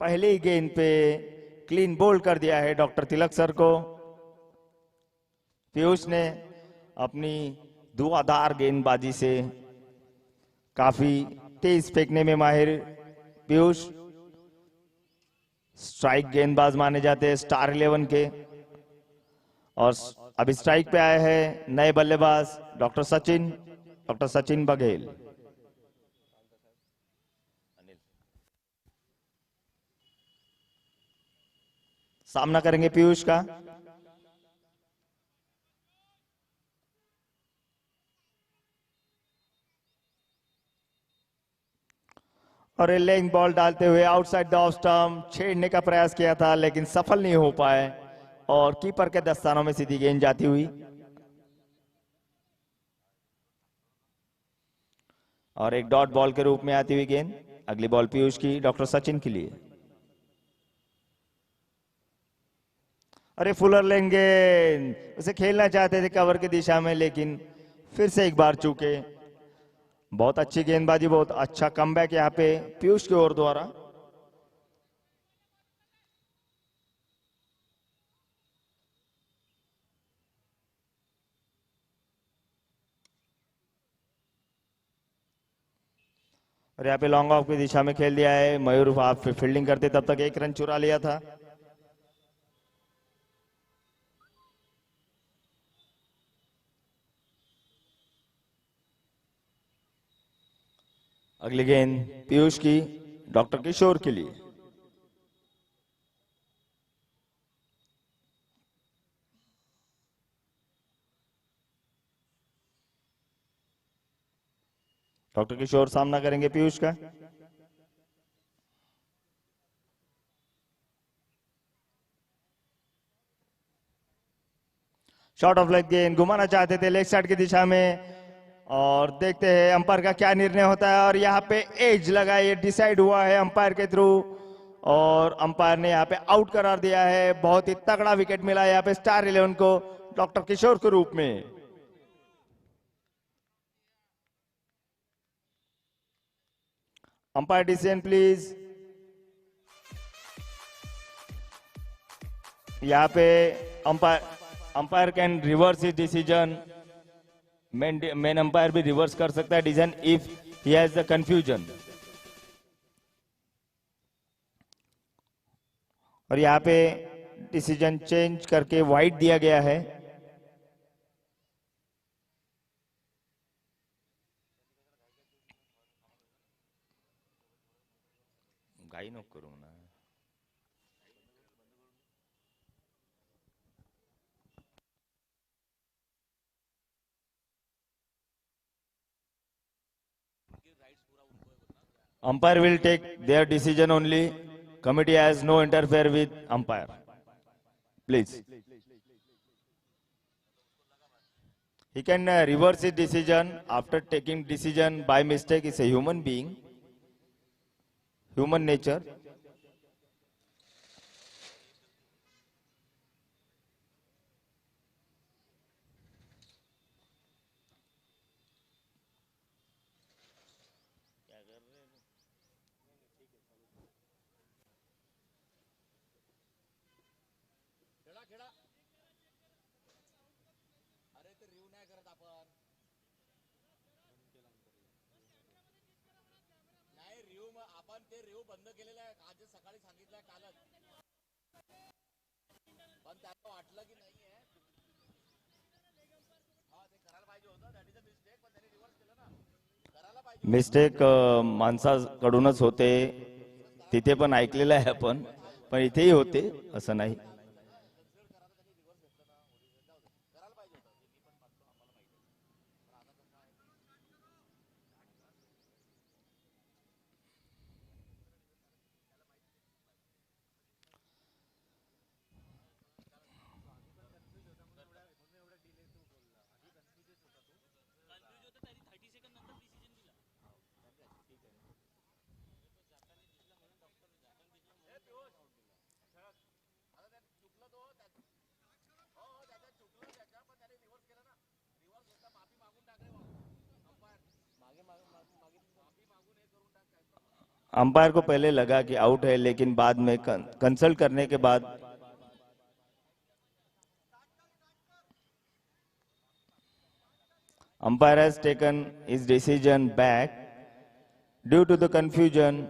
पहले ही गेंद पे क्लीन बोल्ड कर दिया है डॉक्टर तिलक सर को। पीयूष ने अपनी धुआंधार गेंदबाजी से काफी तेज फेंकने में माहिर पीयूष स्ट्राइक गेंदबाज माने जाते हैं स्टार 11 के। और अभी स्ट्राइक पे आए हैं नए बल्लेबाज डॉक्टर सचिन बघेल। सामना करेंगे पीयूष का। और लेग बॉल डालते हुए आउटसाइड द ऑफ स्टंप छेड़ने का प्रयास किया था लेकिन सफल नहीं हो पाए और कीपर के दस्तानों में सीधी गेंद जाती हुई। और एक डॉट बॉल के रूप में आती हुई गेंद। अगली बॉल पीयूष की डॉक्टर सचिन के लिए। अरे फुलर लेंगे, उसे खेलना चाहते थे कवर की दिशा में लेकिन फिर से एक बार चूके। बहुत अच्छी गेंदबाजी, बहुत अच्छा कमबैक यहाँ पे पीयूष की ओर द्वारा। और यहाँ पे लॉन्ग ऑफ की दिशा में खेल दिया है मयूर। आप फील्डिंग करते तब तक 1 रन चुरा लिया था। अगली गेंद पीयूष की डॉक्टर किशोर के लिए। डॉक्टर किशोर सामना करेंगे पीयूष का। शॉर्ट ऑफ लेग गेंद घुमाना चाहते थे लेग साइड की दिशा में और देखते हैं अंपायर का क्या निर्णय होता है। और यहाँ पे एज लगा, ये डिसाइड हुआ है अंपायर के थ्रू और अंपायर ने यहाँ पे आउट करार दिया है। बहुत ही तगड़ा विकेट मिला यहाँ पे स्टार 11 को डॉक्टर किशोर के रूप में। Umpire decision please. यहाँ पे umpire can reverse his decision. Main umpire भी रिवर्स कर सकता है decision if he has the confusion. और यहाँ पे डिसीजन चेंज करके वाइड दिया गया है। घाई नको करू ना। Umpire will take their decision only. Committee has no interfere with umpire. Please. He can reverse his decision after taking decision by mistake. Is a human being, human nature. बंद केलेला आहे आज सकाळी सांगितलंय कालच पण त्याला वाटलं की नाहीये हा ते करायला पाहिजे होतं दॅट इज अ मिस्टेक पण त्यांनी रिव्हर्स केलं ना करायला पाहिजे मिस्टेक माणसाकडूनच होते तिथे पण ऐकलेलं आहे आपण पण इथेही होते असं नाही अंपायर को पहले लगा कि आउट है, लेकिन बाद में कंसल्ट करने के बाद umpire has taken his decision back due to the confusion.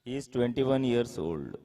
He is 21 years old.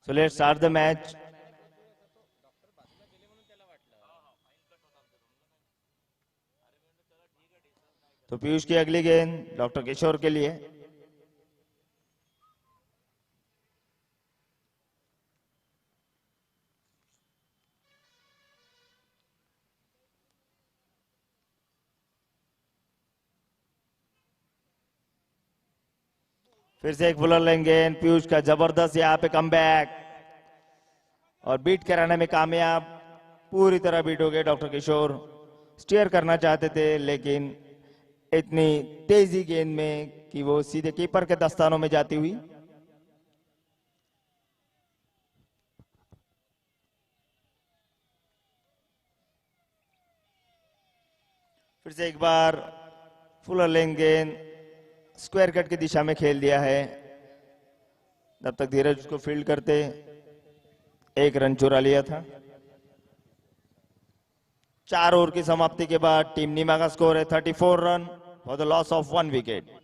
So let's start the match. तो पीयूष की अगली गेंद डॉक्टर किशोर के लिए। फिर से एक फुलर लेंगे। पीयूष का जबरदस्त यहाँ पे कमबैक और बीट कराने में कामयाब। पूरी तरह बीट हो गए डॉक्टर किशोर। स्टीयर करना चाहते थे, लेकिन इतनी तेजी गेंद में कि वो सीधे कीपर के दस्तानों में जाती हुई। फिर से एक बार फुलर लेंगे। स्क्वायर कट की दिशा में खेल दिया है। तब तक धीरज उसको फील्ड करते एक रन चुरा लिया था। 4 ओवर की समाप्ति के बाद टीम नीमा का स्कोर है 34 run for the loss of 1 wicket.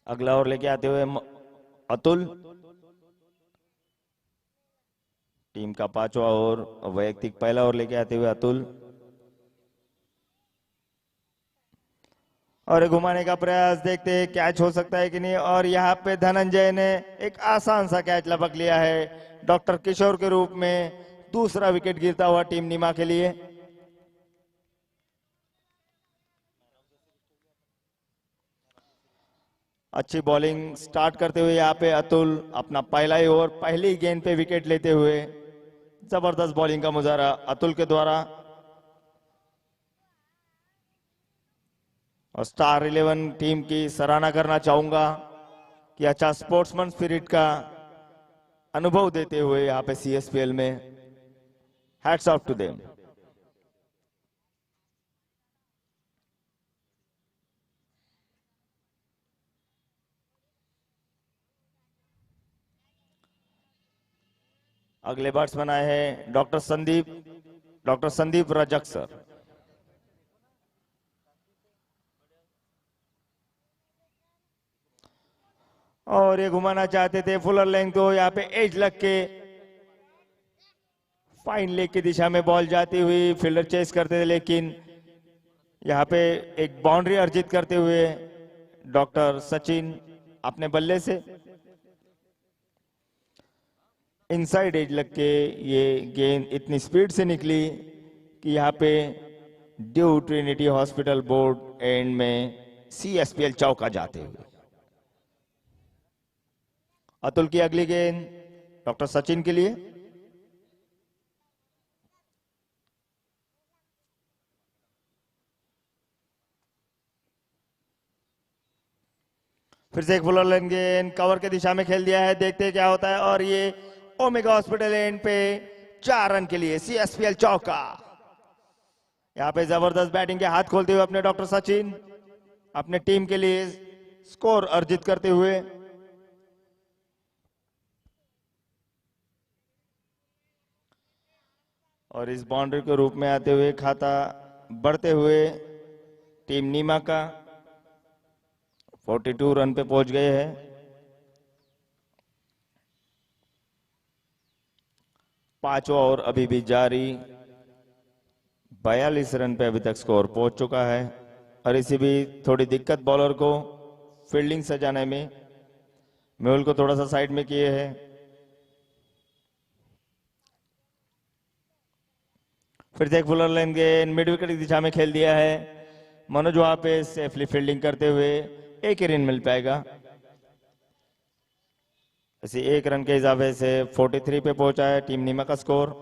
अगला ओवर लेके आते हुए अतुल। टीम का 5वां ओवर, वैयक्तिक पहला ओवर लेके आते हुए अतुल। और घुमाने का प्रयास, देखते हैं कैच हो सकता है कि नहीं। और यहाँ पे धनंजय ने एक आसान सा कैच लपक लिया है डॉक्टर किशोर के रूप में। दूसरा विकेट गिरता हुआ टीम नीमा के लिए। अच्छी बॉलिंग स्टार्ट करते हुए यहाँ पे अतुल अपना पहला ही ओवर पहली गेंद पे विकेट लेते हुए। जबरदस्त बॉलिंग का मुजाहरा अतुल के द्वारा। और स्टार 11 टीम की सराहना करना चाहूंगा कि अच्छा स्पोर्ट्समैन स्पिरिट का अनुभव देते हुए यहाँ पे सीएसपीएल में। Hats off to them. अगले बैट्समैन आए हैं डॉक्टर संदीप रजक सर। और ये घुमाना चाहते थे फुलर लेंथ को, यहाँ पे एज लग के फाइन लेग की दिशा में बॉल जाती हुई फील्डर चेस करते थे, लेकिन यहाँ पे एक बाउंड्री अर्जित करते हुए डॉक्टर सचिन अपने बल्ले से इनसाइड एज लग के ये गेंद इतनी स्पीड से निकली कि यहाँ पे due Trinity hospital board and में CSPL चौका जाते हुए। अतुल की अगली गेंद डॉक्टर सचिन के लिए। फिर से एक फुलर लेन गेंद कवर के दिशा में खेल दिया है, देखते हैं क्या होता है। और ये ओमेगा हॉस्पिटल एंड पे 4 रन के लिए CSPL चौका। यहाँ पे जबरदस्त बैटिंग के हाथ खोलते हुए अपने डॉक्टर सचिन अपने टीम के लिए स्कोर अर्जित करते हुए। और इस बाउंड्री के रूप में आते हुए खाता बढ़ते हुए टीम नीमा का 42 रन पे पहुंच गए हैं। पांचवा ओवर अभी भी जारी, 42 रन पे अभी तक स्कोर पहुंच चुका है। और इसी भी थोड़ी दिक्कत बॉलर को फील्डिंग सजाने में, मेहुल को थोड़ा सा साइड में किए हैं। फिर से एक फुलर लेन गेंद मिड विकेट की दिशा में खेल दिया है। मनोज वहां पे सेफली फील्डिंग करते हुए एक ही रन मिल पाएगा। इसी एक रन के इजाफे से 43 पे पहुंचा है टीम नीमा का स्कोर।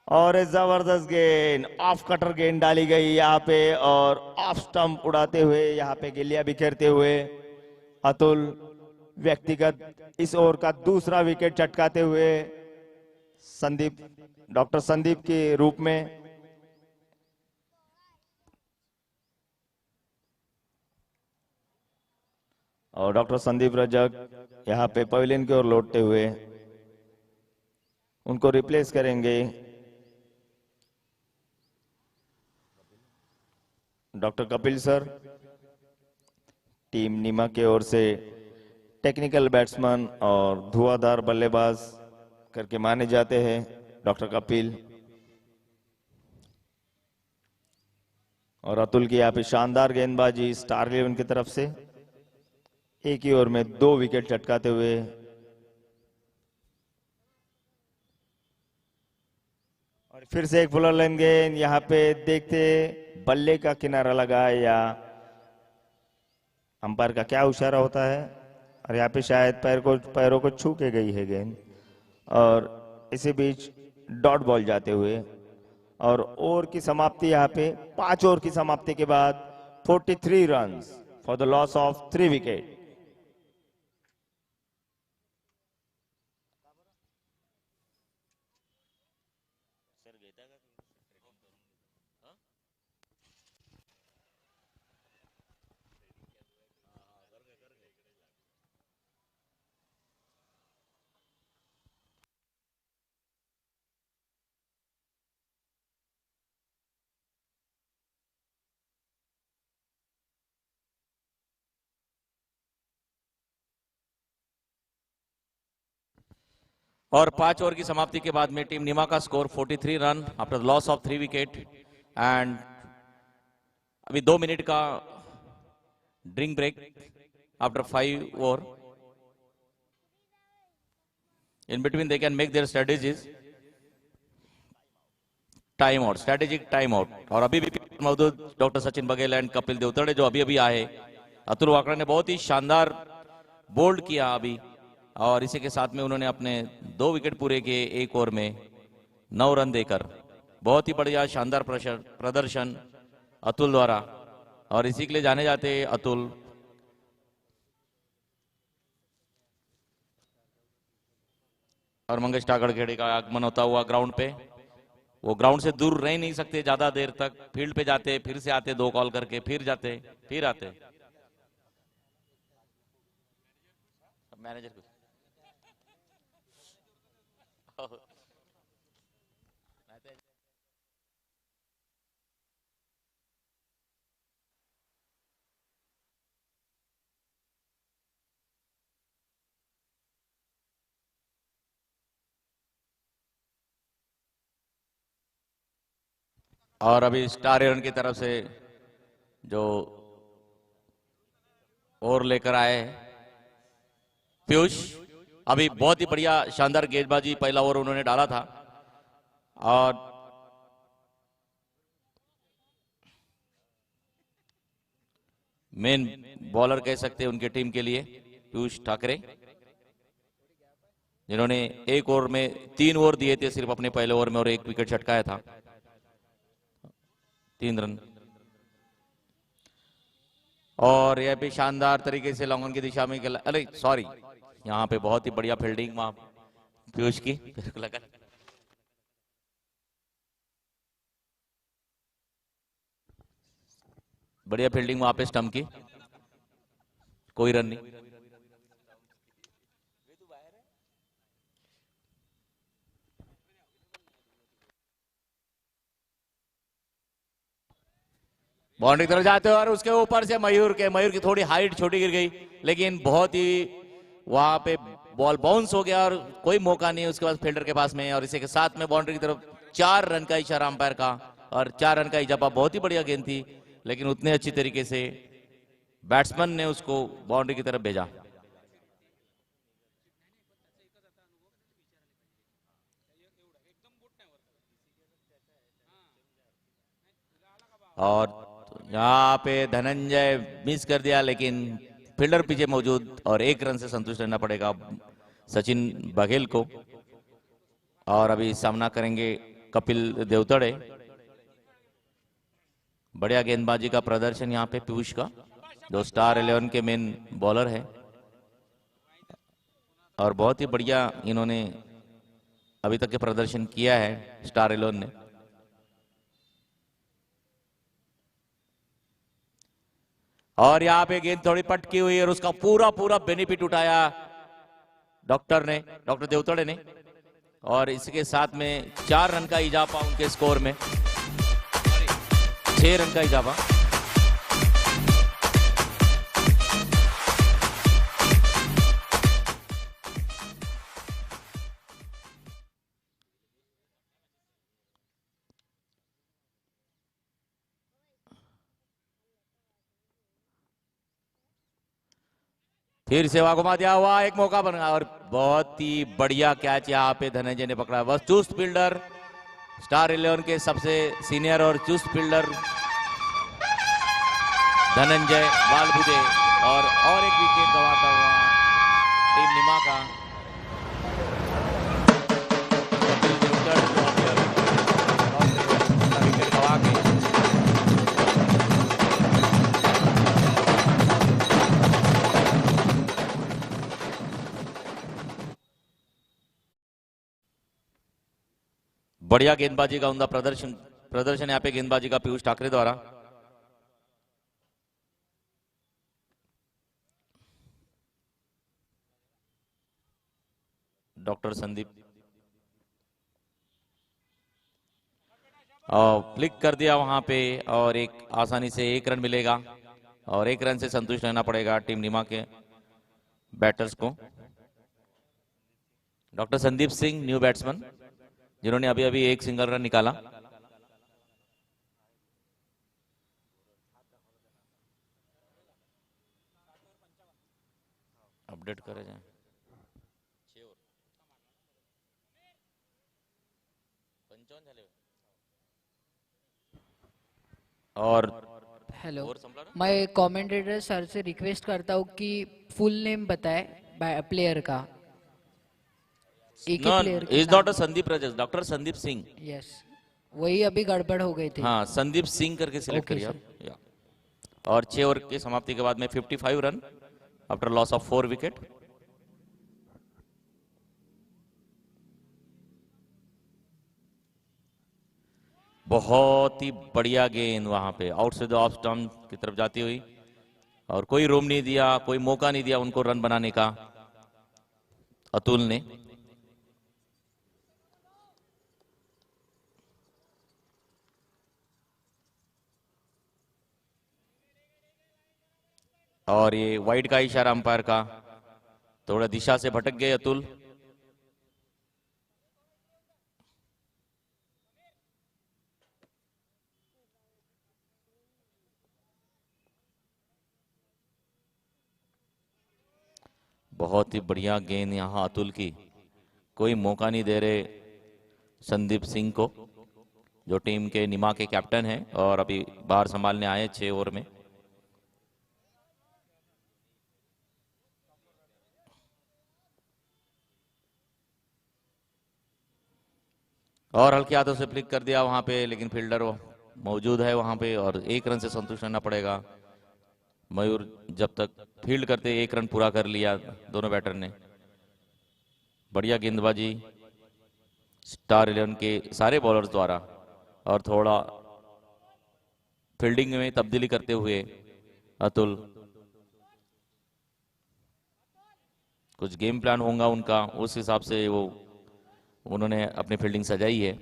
और जबरदस्त गेंद ऑफ कटर गेंद डाली गई यहाँ पे और ऑफ स्टंप उड़ाते हुए यहाँ पे गिल्लियां बिखेरते हुए अतुल व्यक्तिगत इस ओवर का दूसरा विकेट चटकाते हुए संदीप, डॉक्टर संदीप के रूप में। और डॉक्टर संदीप रजक यहाँ पे पवेलियन की ओर लौटते हुए उनको रिप्लेस करेंगे डॉक्टर कपिल सर। टीम नीमा की ओर से टेक्निकल बैट्समैन और धुआंधार बल्लेबाज करके माने जाते हैं डॉक्टर कपिल। और अतुल की यहाँ पे शानदार गेंदबाजी स्टार 11 की तरफ से, एक ही ओवर में 2 विकेट चटकाते हुए। और फिर से एक फुलर लेन गेंद, यहाँ पे देखते बल्ले का किनारा लगा या अंपायर का क्या इशारा होता है। और यहाँ पे शायद पैरों को छू के गई है गेंद। और इसी बीच डॉट बॉल जाते हुए और ओवर की समाप्ति यहाँ पे 5 ओवर की समाप्ति के बाद 43 run for the loss of 3 wicket. और 5 ओवर की समाप्ति के बाद में टीम नीमा का score 43 run after loss of 3 wicket. And अभी 2 मिनट का drink break after 5 over. In between they can make their strategies. Time out, strategic time out. और अभी भी मौजूद डॉक्टर सचिन बघेल एंड कपिल देवतड़े जो अभी अभी आए। अतुल वाकड़ा ने बहुत ही शानदार बोल्ड किया अभी, और इसी के साथ में उन्होंने अपने 2 विकेट पूरे किए एक ओवर में 9 रन देकर। बहुत ही बढ़िया शानदार प्रदर्शन अतुल द्वारा, और इसी के लिए जाने जाते अतुल। और मंगेश टाकड़खेड़े का आगमन होता हुआ ग्राउंड पे। वो ग्राउंड से दूर रह नहीं सकते ज्यादा देर तक, फील्ड पे जाते फिर से आते, 2 कॉल करके फिर जाते फिर आते। मैनेजर को और अभी स्टार एरन की तरफ से जो ओवर लेकर आए पीयूष, अभी बहुत ही बढ़िया शानदार गेंदबाजी पहला ओवर उन्होंने डाला था और मेन बॉलर कह सकते हैं उनके टीम के लिए पीयूष ठाकरे, जिन्होंने एक ओवर में 3 ओवर दिए थे सिर्फ अपने पहले ओवर में और 1 विकेट छटकाया था, 3 रन। और यह भी शानदार तरीके से लॉन्ग ऑन की दिशा में खेला, अरे सॉरी, यहाँ पे बहुत ही बढ़िया फील्डिंग वहां पीयूष की, मेरे को लगा बढ़िया फील्डिंग वहां पे स्टंप की, कोई रन नहीं। बाउंड्री की तरफ जाते हो और उसके ऊपर से मयूर की थोड़ी हाइट छोटी गिर गई, लेकिन बहुत ही वहां पे बॉल बाउंस हो गया और कोई मौका नहीं उसके बाद फील्डर के पास में। और इसी के साथ में बाउंड्री की तरफ 4 रन का इशारा अंपायर का और 4 रन का इजाफा। बहुत ही बढ़िया गेंद थी, लेकिन उतने अच्छी तरीके से बैट्समैन ने उसको बाउंड्री की तरफ भेजा। और यहाँ पे धनंजय मिस कर दिया, लेकिन फील्डर पीछे मौजूद और 1 रन से संतुष्ट रहना पड़ेगा सचिन बघेल को। और अभी सामना करेंगे कपिल देवतड़े। बढ़िया गेंदबाजी का प्रदर्शन यहाँ पे पीयूष का, जो स्टार 11 के मेन बॉलर है, और बहुत ही बढ़िया इन्होंने अभी तक के प्रदर्शन किया है स्टार 11 ने। और यहाँ पे गेंद थोड़ी पटकी हुई और उसका पूरा बेनिफिट उठाया डॉक्टर देवतड़े ने, और इसके साथ में 4 रन का इजाफा उनके स्कोर में, 6 रन का इजाफा। फिर सेवा घुमा दिया हुआ, एक मौका बना और बहुत ही बढ़िया कैच यहाँ पे धनंजय ने पकड़ा। बस चुस्त फील्डर, स्टार 11 के सबसे सीनियर और चुस्त फील्डर धनंजय बालबुदे, और एक विकेट गंवाता हुआ टीम निमा का कपिल देवतड़, विकेट गंवा के बढ़िया गेंदबाजी का उमदा प्रदर्शन यहाँ पे गेंदबाजी का पीयूष ठाकरे द्वारा। डॉक्टर संदीप फ्लिक कर दिया वहां पे, और एक आसानी से 1 रन मिलेगा, और 1 रन से संतुष्ट रहना पड़ेगा टीम निमा के बैटर्स को। Doctor Sandeep Singh new batsman, जिन्होंने अभी 1 सिंगल रन निकाला। अपडेट करे जाए। और हेलो, मैं कमेंटेटर सर से रिक्वेस्ट करता हूँ कि फुल नेम बताए प्लेयर का। एक ही player is not a Sandeep Rajas, doctor Sandeep Singh. Yes, वही अभी गड़बड़ हो गई थी। हाँ, संदीप सिंह करके सिलेक्ट करिए आप। और 6 ओवर की समाप्ति के बाद में 55 run after loss of 4 wicket. बहुत ही बढ़िया गेंद वहां पे आउट से द ऑफ स्टंप की तरफ जाती हुई, और कोई रोम नहीं दिया, कोई मौका नहीं दिया उनको रन बनाने का। अतुल ने। और ये वाइड का इशारा अंपायर का, थोड़ा दिशा से भटक गए अतुल। बहुत ही बढ़िया गेंद यहां अतुल की, कोई मौका नहीं दे रहे संदीप सिंह को, जो टीम के निमा के कैप्टन हैं और अभी बाहर संभालने आए 6 ओवर में। और हल्के हाथों से फ्लिक कर दिया वहां पे, लेकिन फील्डर वो मौजूद है वहां पे और 1 रन से संतुष्ट रहना पड़ेगा। मयूर जब तक फील्ड करते 1 रन पूरा कर लिया दोनों बैटर ने। बढ़िया गेंदबाजी स्टार 11 के सारे बॉलर्स द्वारा, और थोड़ा फील्डिंग में तब्दीली करते हुए अतुल, कुछ गेम प्लान होगा उनका, उस हिसाब से वो उन्होंने अपनी फील्डिंग सजाई है।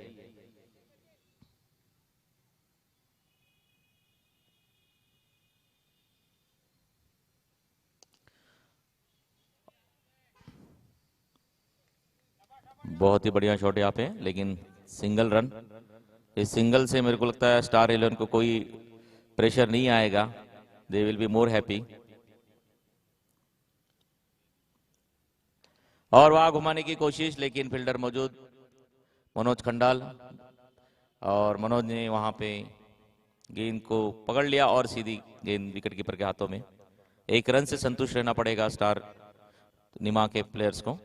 बहुत ही बढ़िया शॉट यहाँ पे, लेकिन सिंगल रन। इस सिंगल से मेरे को लगता है स्टार 11 को कोई प्रेशर नहीं आएगा, they will be more happy. और वहां घुमाने की कोशिश, लेकिन फील्डर मौजूद मनोज खंडाल, और मनोज ने वहां पे गेंद को पकड़ लिया और सीधी गेंद विकेट कीपर के हाथों में। 1 रन से संतुष्ट रहना पड़ेगा स्टार निमा के प्लेयर्स को।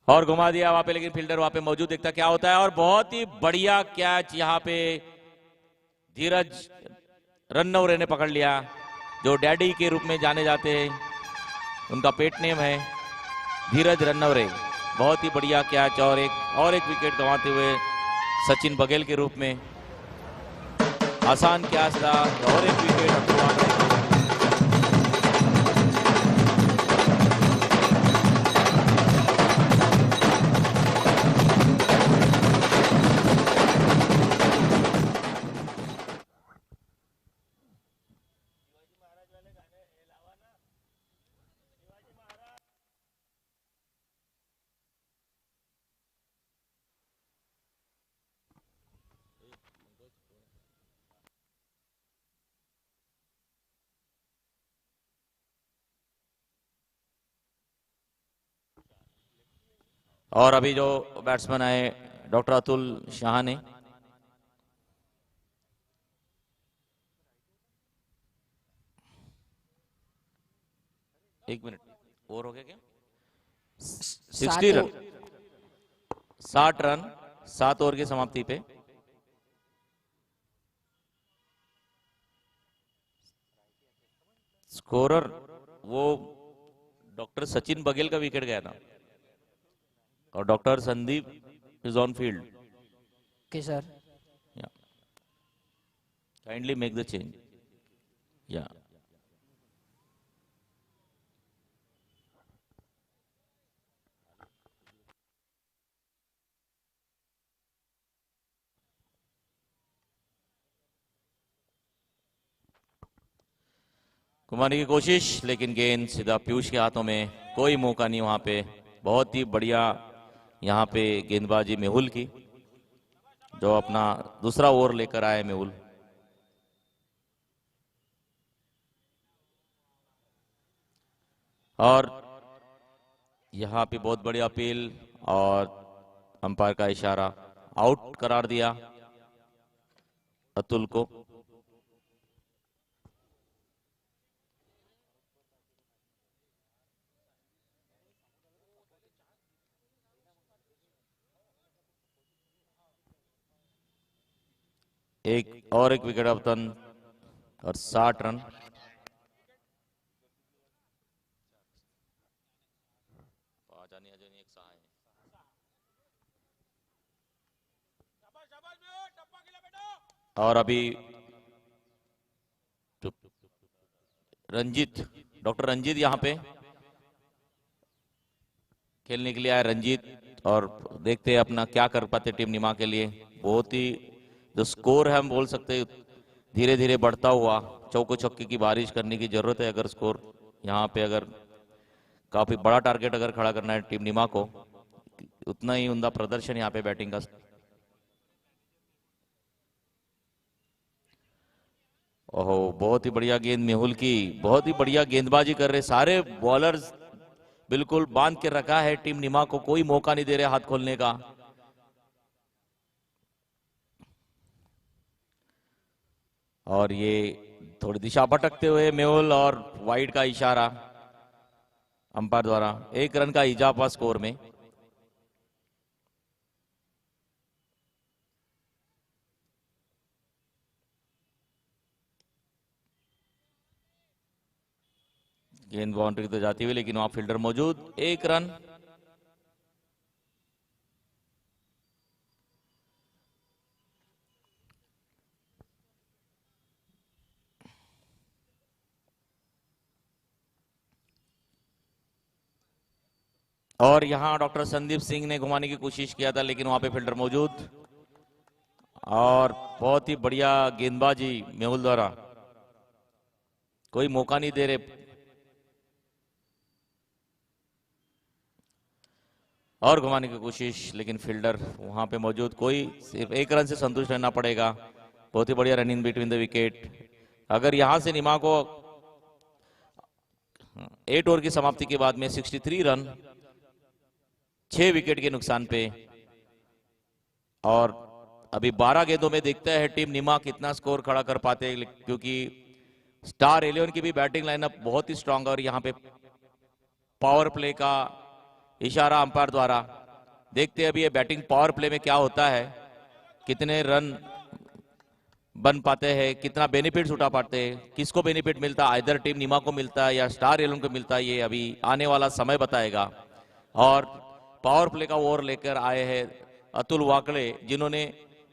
और घुमा दिया वहां पे, लेकिन फील्डर वहां पे मौजूद, देखता क्या होता है। और बहुत ही बढ़िया कैच यहाँ पे धीरज रन्नौरे ने पकड़ लिया, जो डैडी के रूप में जाने जाते हैं, उनका पेट नेम है धीरज रन्नौरे। बहुत ही बढ़िया कैच, और एक विकेट गंवाते हुए सचिन बघेल के रूप में। आसान कैच था, और एक विकेट अब्दुल। और अभी जो बैट्समैन आए डॉक्टर अतुल शाह ने, एक मिनट और हो गया क्या? 60 रन, 60 रन 7 ओवर की समाप्ति पे। स्कोरर वो डॉक्टर सचिन बघेल का विकेट गया था, और doctor Sandeep is on field. Okay sir, kindly make the change. या घुमाने की कोशिश, लेकिन गेंद सीधा पीयूष के हाथों में, कोई मौका नहीं वहां पे। बहुत ही बढ़िया यहाँ पे गेंदबाजी मेहुल की, जो अपना दूसरा ओवर लेकर आए मेहुल। और यहाँ पे बहुत बड़ी अपील, और अंपायर का इशारा, आउट करार दिया अतुल को। एक विकेट अपतन और 60 रन। और अभी रंजीत, डॉक्टर रंजीत यहाँ पे खेलने के लिए आए रंजीत, और देखते हैं अपना क्या कर पाते टीम निमा के लिए। बहुत ही जो स्कोर है हम बोल सकते हैं धीरे धीरे बढ़ता हुआ, चौको छक्के की बारिश करने की जरूरत है अगर स्कोर यहाँ पे, अगर काफी बड़ा टारगेट अगर खड़ा करना है टीम निमा को, उतना ही उनका प्रदर्शन यहाँ पे बैटिंग का। ओहो, बहुत ही बढ़िया गेंद मेहुल की, बहुत ही बढ़िया गेंदबाजी कर रहे सारे बॉलर्स, बिल्कुल बांध के रखा है टीम निमा को, कोई मौका नहीं दे रहे हाथ खोलने का। और ये थोड़ी दिशा भटकते हुए मेहुल, और वाइड का इशारा अंपायर द्वारा, 1 रन का इजाफा स्कोर में। गेंद बाउंड्री तो जाती हुई, लेकिन वहां फील्डर मौजूद, 1 रन। और यहां डॉक्टर संदीप सिंह ने घुमाने की कोशिश किया था, लेकिन वहां पे फील्डर मौजूद, और बहुत ही बढ़िया गेंदबाजी मेहुल द्वारा, कोई मौका नहीं दे रहे। और घुमाने की कोशिश, लेकिन फील्डर वहां पे मौजूद, कोई सिर्फ 1 रन से संतुष्ट रहना पड़ेगा। बहुत ही बढ़िया run in between the wicket. अगर यहां से निमा को 8 ओवर की समाप्ति के बाद में 63 रन 6 विकेट के नुकसान पे, और अभी 12 गेंदों में देखता है टीम निमा कितना स्कोर खड़ा कर पाते हैं, क्योंकि स्टार 11 की भी बैटिंग लाइनअप बहुत ही स्ट्रांग है। और यहाँ पे पावर प्ले का इशारा अंपायर द्वारा, देखते हैं अभी ये बैटिंग पावर प्ले में क्या होता है, कितने रन बन पाते हैं, कितना बेनिफिट्स उठा पाते हैं, किसको बेनिफिट मिलता है, इधर टीम निमा को मिलता है या स्टार 11 को मिलता है, ये अभी आने वाला समय बताएगा। और पावर प्ले का ओवर लेकर आए हैं अतुल वाकड़े, जिन्होंने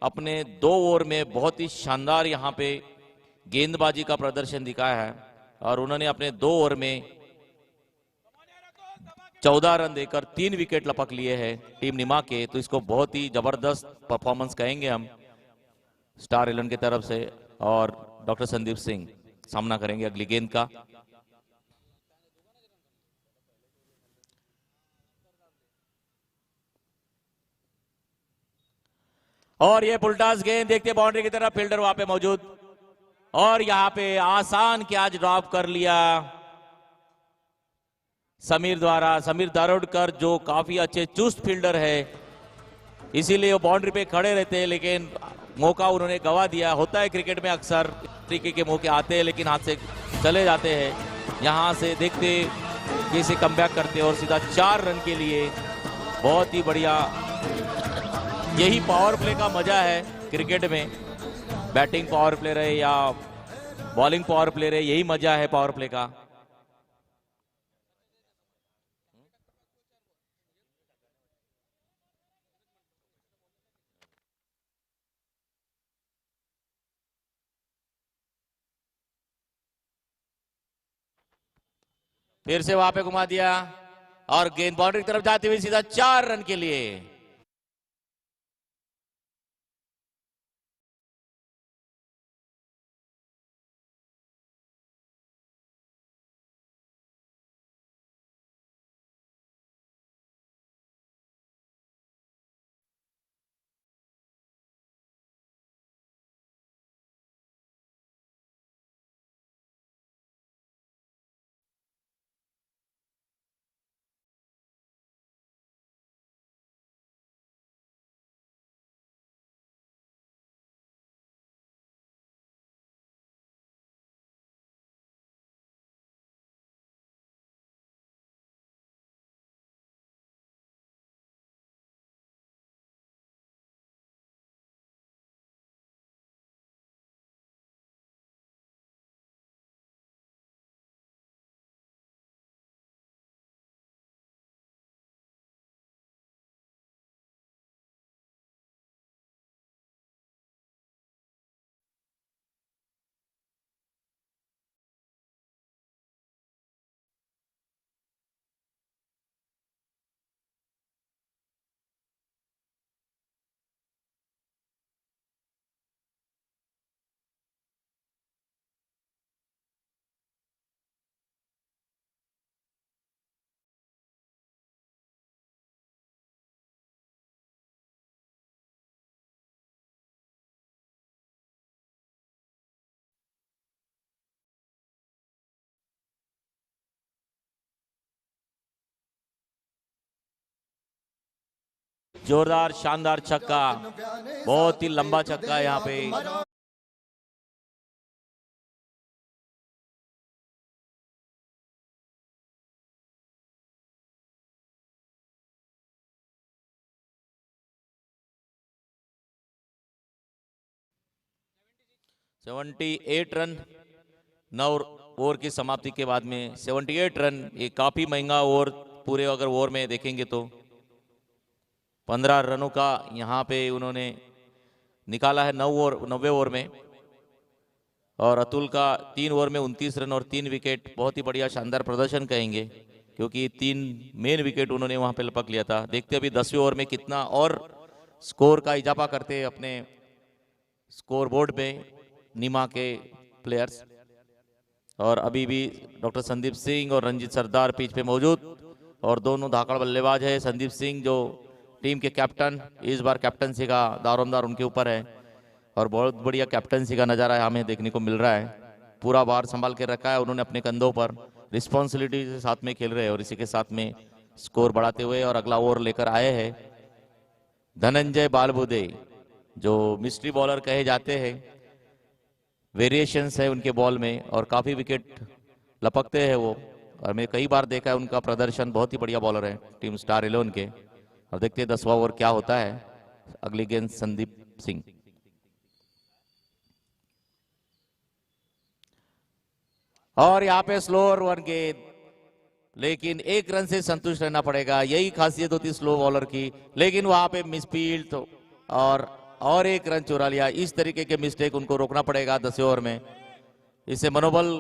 अपने 2 ओवर में बहुत ही शानदार यहाँ पे गेंदबाजी का प्रदर्शन दिखाया है, और उन्होंने अपने 2 ओवर में 14 रन देकर 3 विकेट लपक लिए हैं टीम निमा के। तो इसको बहुत ही जबरदस्त परफॉर्मेंस कहेंगे हम स्टार 11 की तरफ से। और डॉक्टर संदीप सिंह सामना करेंगे अगली गेंद का। और ये पुलटास गेंद, देखते बाउंड्री की तरफ, फील्डर वहां पे मौजूद, और यहां पे आसान कैच ड्रॉप कर लिया समीर द्वारा। समीर दारोडकर जो काफी अच्छे चुस्त फील्डर है, इसीलिए वो बाउंड्री पे खड़े रहते हैं, लेकिन मौका उन्होंने गवा दिया। होता है क्रिकेट में अक्सर तरीके के मौके आते हैं, लेकिन हाथ से चले जाते हैं। यहां से देखते कैसे कमबैक करते हैं, और सीधा 4 रन के लिए, बहुत ही बढ़िया। यही पावर प्ले का मजा है क्रिकेट में, बैटिंग पावर प्ले रहे या बॉलिंग पावर प्ले रहे, यही मजा है पावर प्ले का। फिर से वहां पे घुमा दिया, और गेंद बाउंड्री की तरफ जाती हुई सीधा 4 रन के लिए। जोरदार शानदार छक्का, बहुत ही लंबा छक्का यहाँ पे। सेवेंटी 8 रन 9 ओवर की समाप्ति के बाद में 78 रन, ये काफी महंगा ओवर, पूरे अगर ओवर में देखेंगे तो 15 रनों का यहाँ पे उन्होंने निकाला है 90 ओवर में। और अतुल का 3 ओवर में 29 रन और 3 विकेट, बहुत ही बढ़िया शानदार प्रदर्शन कहेंगे, क्योंकि 3 मेन विकेट उन्होंने वहां पे लपक लिया था। देखते अभी 10वें ओवर में कितना और स्कोर का इजाफा करते हैं अपने स्कोर बोर्ड पे नीमा के प्लेयर्स। और अभी भी डॉक्टर संदीप सिंह और रंजीत सरदार पिच पे मौजूद, और दोनों धाकड़ बल्लेबाज है। संदीप सिंह जो टीम के कैप्टन, इस बार कैप्टनसी का दारोमदार उनके ऊपर है, और बहुत बढ़िया कैप्टनसी का नजारा हमें देखने को मिल रहा है। पूरा बार संभाल के रखा है उन्होंने अपने कंधों पर, रिस्पॉन्सिबिलिटी के साथ में खेल रहे हैं, और इसी के साथ में स्कोर बढ़ाते हुए और अगला ओवर लेकर आए हैं धनंजय बालबुदे, जो मिस्ट्री बॉलर कहे जाते हैं। वेरिएशंस है उनके बॉल में और काफी विकेट लपकते हैं वो, और मैं कई बार देखा है उनका प्रदर्शन, बहुत ही बढ़िया बॉलर है टीम स्टार 11 के। और देखते हैं 10वां ओवर क्या होता है। अगली गेंद संदीप सिंह, और यहाँ पे स्लोअर 1 गेंद, लेकिन 1 रन से संतुष्ट रहना पड़ेगा, यही खासियत होती स्लो बॉलर की। लेकिन वहां पे मिसफील्ड तो और 1 रन चुरा लिया। इस तरीके के मिस्टेक उनको रोकना पड़ेगा 10वें ओवर में, इससे मनोबल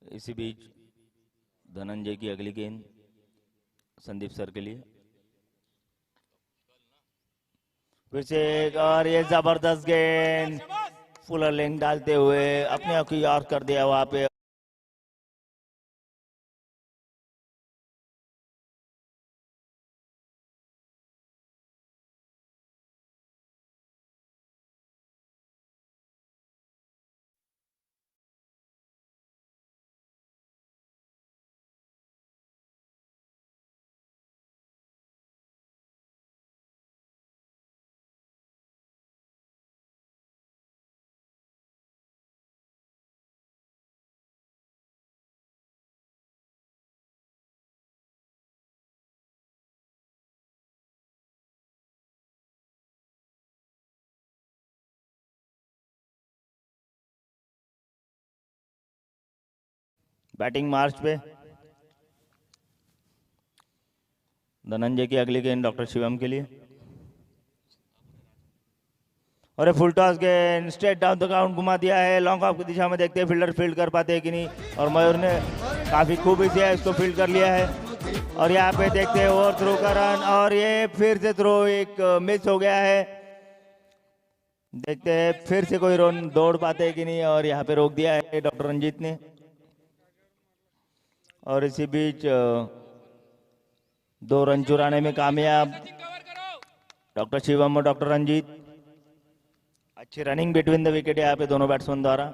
इसी बीच धनंजय की अगली गेंद संदीप सर के लिए, फिर से एक, और ये जबरदस्त गेंद फुलर लेंथ डालते हुए अपने आप को याद कर दिया वहां पे। बैटिंग मार्च पे धनंजय की अगली गेंद डॉक्टर शिवम के लिए, और फुल टॉस गेंद स्ट्रेट डाउन द ग्राउंड घुमा दिया है। लॉन्ग ऑफ की दिशा में देखते हैं फील्डर फील्ड कर पाते हैं कि नहीं, और मयूर ने काफी खूबी से इसको फील्ड कर लिया है। और यहाँ पे देखते हैं ओवर थ्रो का रन, और ये फिर से थ्रो एक मिस हो गया है। देखते हैं फिर से कोई रन दौड़ पाते हैं कि नहीं, और यहाँ पे रोक दिया है डॉक्टर रंजीत ने। और इसी बीच 2 रन चुराने में कामयाब डॉक्टर शिवम और डॉक्टर रंजीत। अच्छी रनिंग बिटवीन द विकेट यहाँ पे दोनों बैट्समैन द्वारा।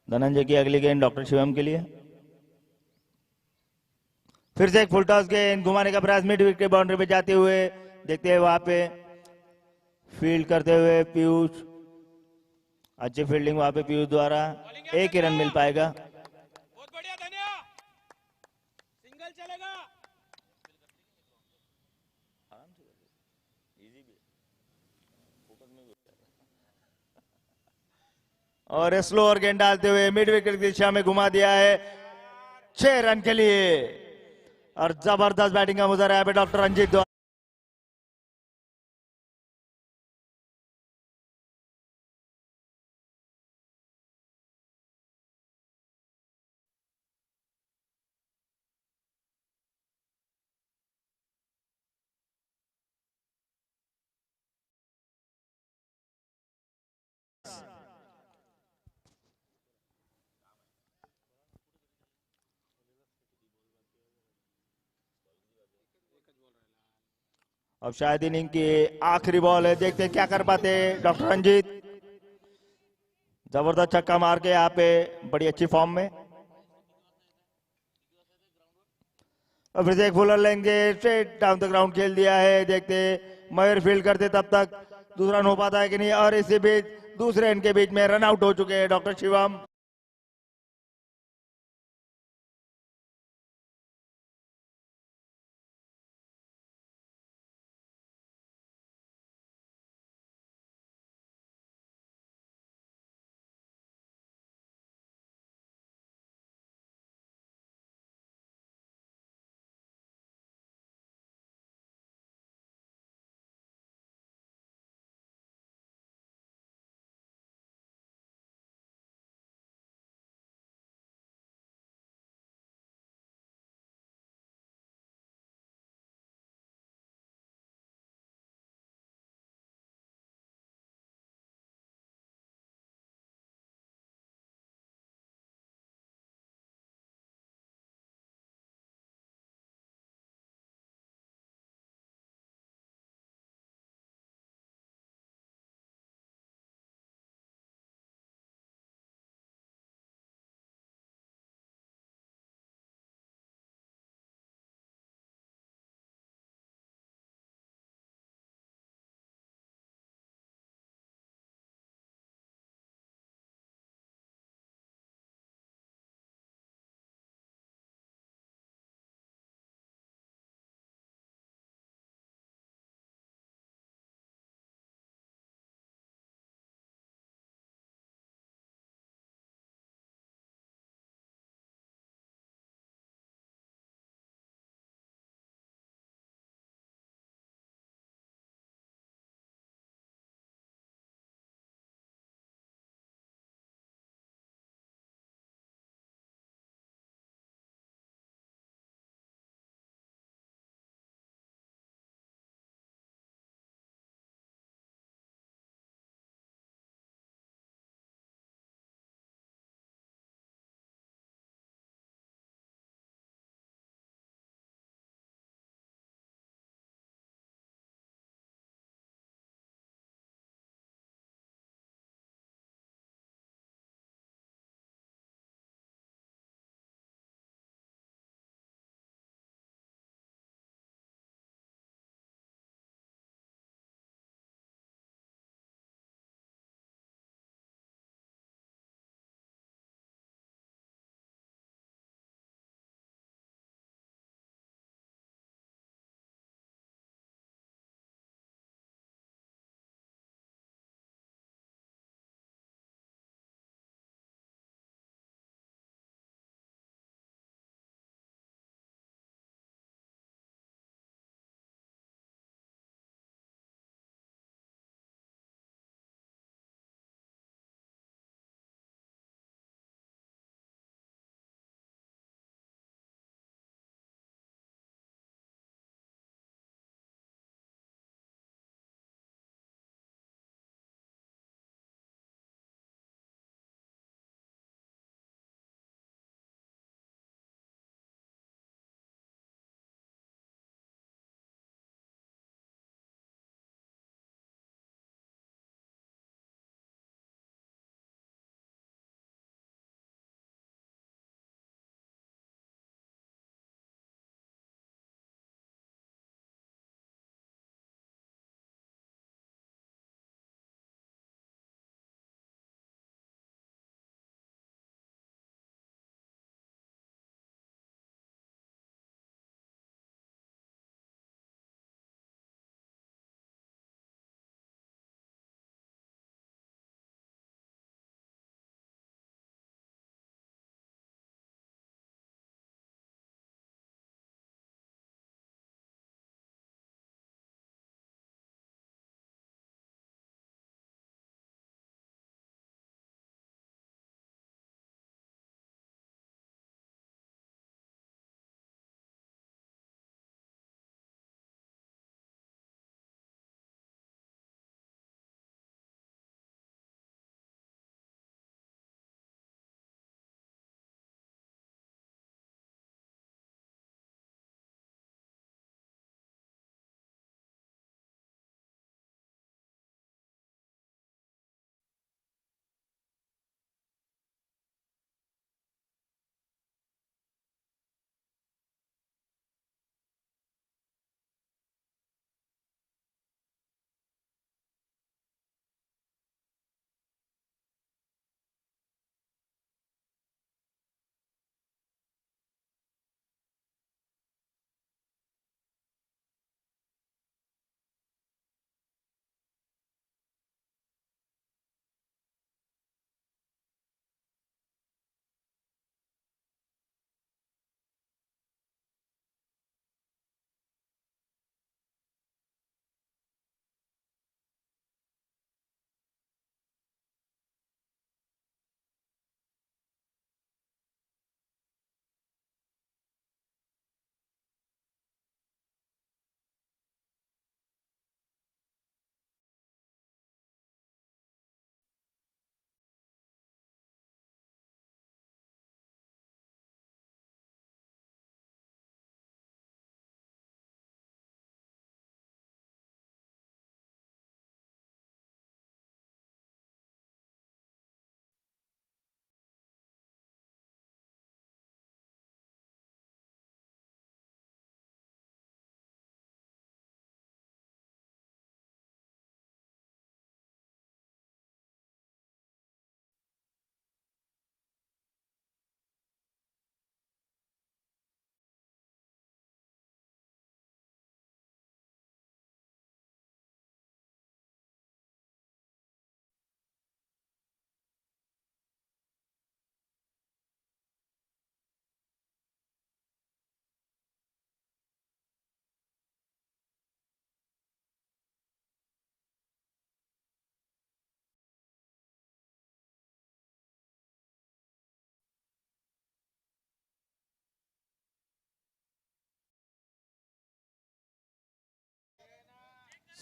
धनंजय की अगली गेंद डॉक्टर शिवम के लिए, फिर से एक फुल टॉस गेंद घुमाने का प्रयास मिड विकेट बाउंड्री पे जाते हुए, देखते हैं वहां पे फील्ड करते हुए पीयूष, अच्छी फील्डिंग वहां पे पीयूष द्वारा, 1 ही रन मिल पाएगा। बहुत बढ़िया धनिया, सिंगल चलेगा। और स्लोअर गेंद डालते हुए मिड विकेट की दिशा में घुमा दिया है 6 रन के लिए, और जबरदस्त बैटिंग का मुजाहरा है डॉक्टर रंजीत द्वारा। अब शायद इनिंग की आखिरी बॉल है, देखते हैं क्या कर पाते डॉक्टर रंजीत। जबरदस्त छक्का मार के यहाँ पे बड़ी अच्छी फॉर्म में। अभिषेक फुलर लेंगे, स्ट्रेट डाउन द ग्राउंड खेल दिया है। देखते मयूर फील्ड करते तब तक दूसरा रन हो पाता है कि नहीं, और इसी बीच दूसरे इनके बीच में रन आउट हो चुके हैं doctor Shivam.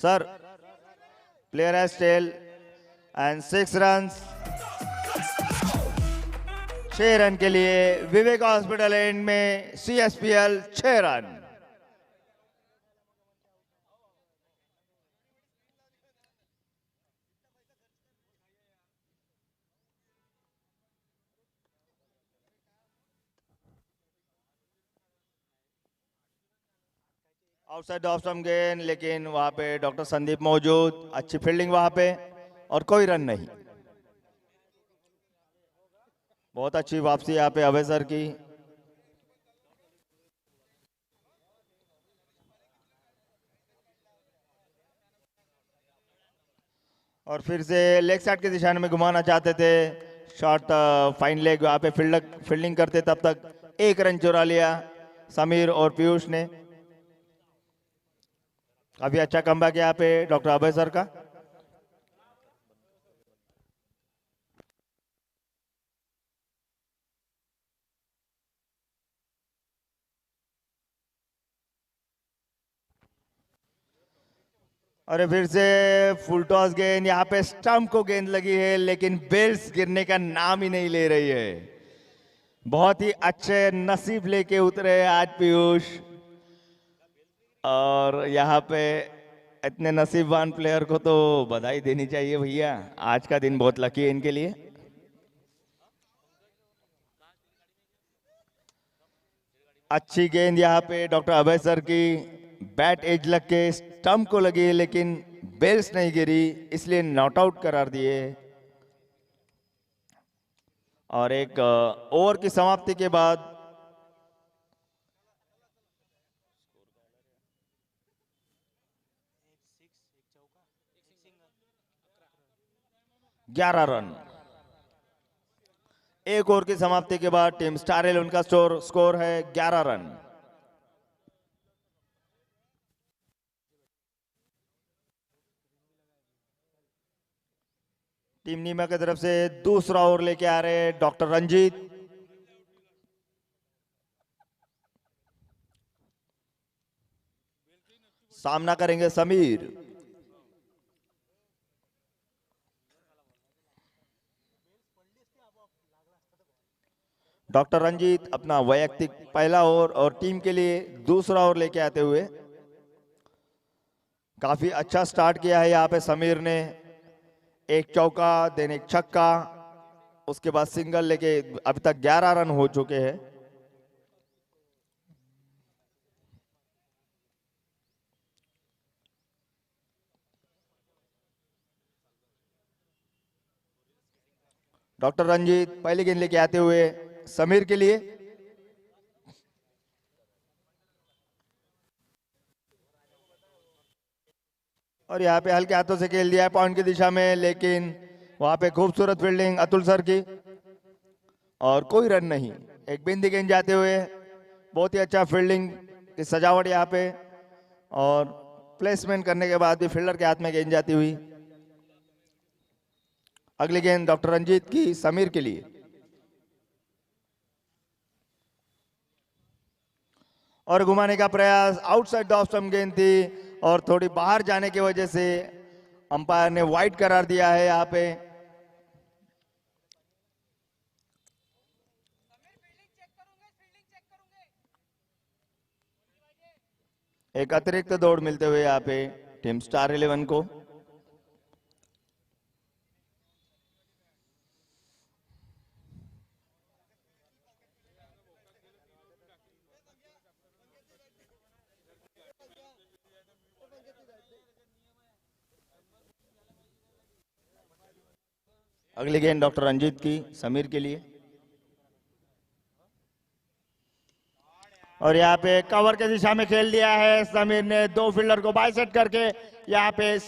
Sir, player has tail end 6 runs. 6 run के लिए विवेक हॉस्पिटल एंड में CSPL 6 run. Outside off stump गेंद, लेकिन वहां पे डॉक्टर संदीप मौजूद, अच्छी फील्डिंग वहां पे और कोई रन नहीं। बहुत अच्छी वापसी यहाँ पे अभय सर की। और फिर से लेग साइड की दिशा में घुमाना चाहते थे, शॉर्ट फाइन लेग वहां पे फील्डिंग करते, तब तक 1 रन चुरा लिया समीर और पीयूष ने। काफी अच्छा कमबैक यहाँ पे डॉक्टर अभय सर का। और फिर से फुल टॉस गेंद, यहाँ पे स्टंप को गेंद लगी है, लेकिन बेल्स गिरने का नाम ही नहीं ले रही है। बहुत ही अच्छे नसीब लेके उतरे आज पीयूष, और यहाँ पे इतने नसीबवान प्लेयर को तो बधाई देनी चाहिए भैया। आज का दिन बहुत लकी है इनके लिए। अच्छी गेंद यहाँ पे डॉक्टर अभय सर की, बैट एज लग के स्टंप को लगी, लेकिन बेल्स नहीं गिरी, इसलिए नॉट आउट करार दिए। और एक ओवर की समाप्ति के बाद 11 रन। एक ओवर की समाप्ति के बाद टीम स्टार 11 का स्कोर है 11 रन। टीम नीमा की तरफ से दूसरा ओवर लेके आ रहे हैं डॉक्टर रंजीत। सामना करेंगे समीर। डॉक्टर रंजीत अपना वैयक्तिक पहला ओवर और टीम के लिए दूसरा ओवर लेके आते हुए काफी अच्छा स्टार्ट किया है यहाँ पे समीर ने। एक चौका, देन एक छक्का, उसके बाद सिंगल लेके अभी तक 11 रन हो चुके हैं। डॉक्टर रंजीत पहली गेंद लेके आते हुए समीर के लिए। और यहाँ पे हल्के हाथों से खेल दिया है पॉइंट की दिशा में, लेकिन वहां पे खूबसूरत फील्डिंग अतुल सर की, और कोई रन नहीं। एक बिंदी गेंद जाते हुए, बहुत ही अच्छा फील्डिंग की सजावट यहाँ पे, और प्लेसमेंट करने के बाद भी फील्डर के हाथ में गेंद जाती हुई। अगली गेंद डॉक्टर रंजीत की समीर के लिए। और घुमाने का प्रयास, आउटसाइड द ऑफ स्टंप गेंद थी और थोड़ी बाहर जाने की वजह से अंपायर ने वाइड करार दिया है यहाँ पे। एक अतिरिक्त दौड़ मिलते हुए यहाँ पे टीम स्टार 11 को। अगली गेंद डॉक्टर रंजीत की समीर के लिए। और यहाँ पे कवर के दिशा में खेल दिया है समीर ने, 2 फील्डर को बाइसेट करके यहाँ पे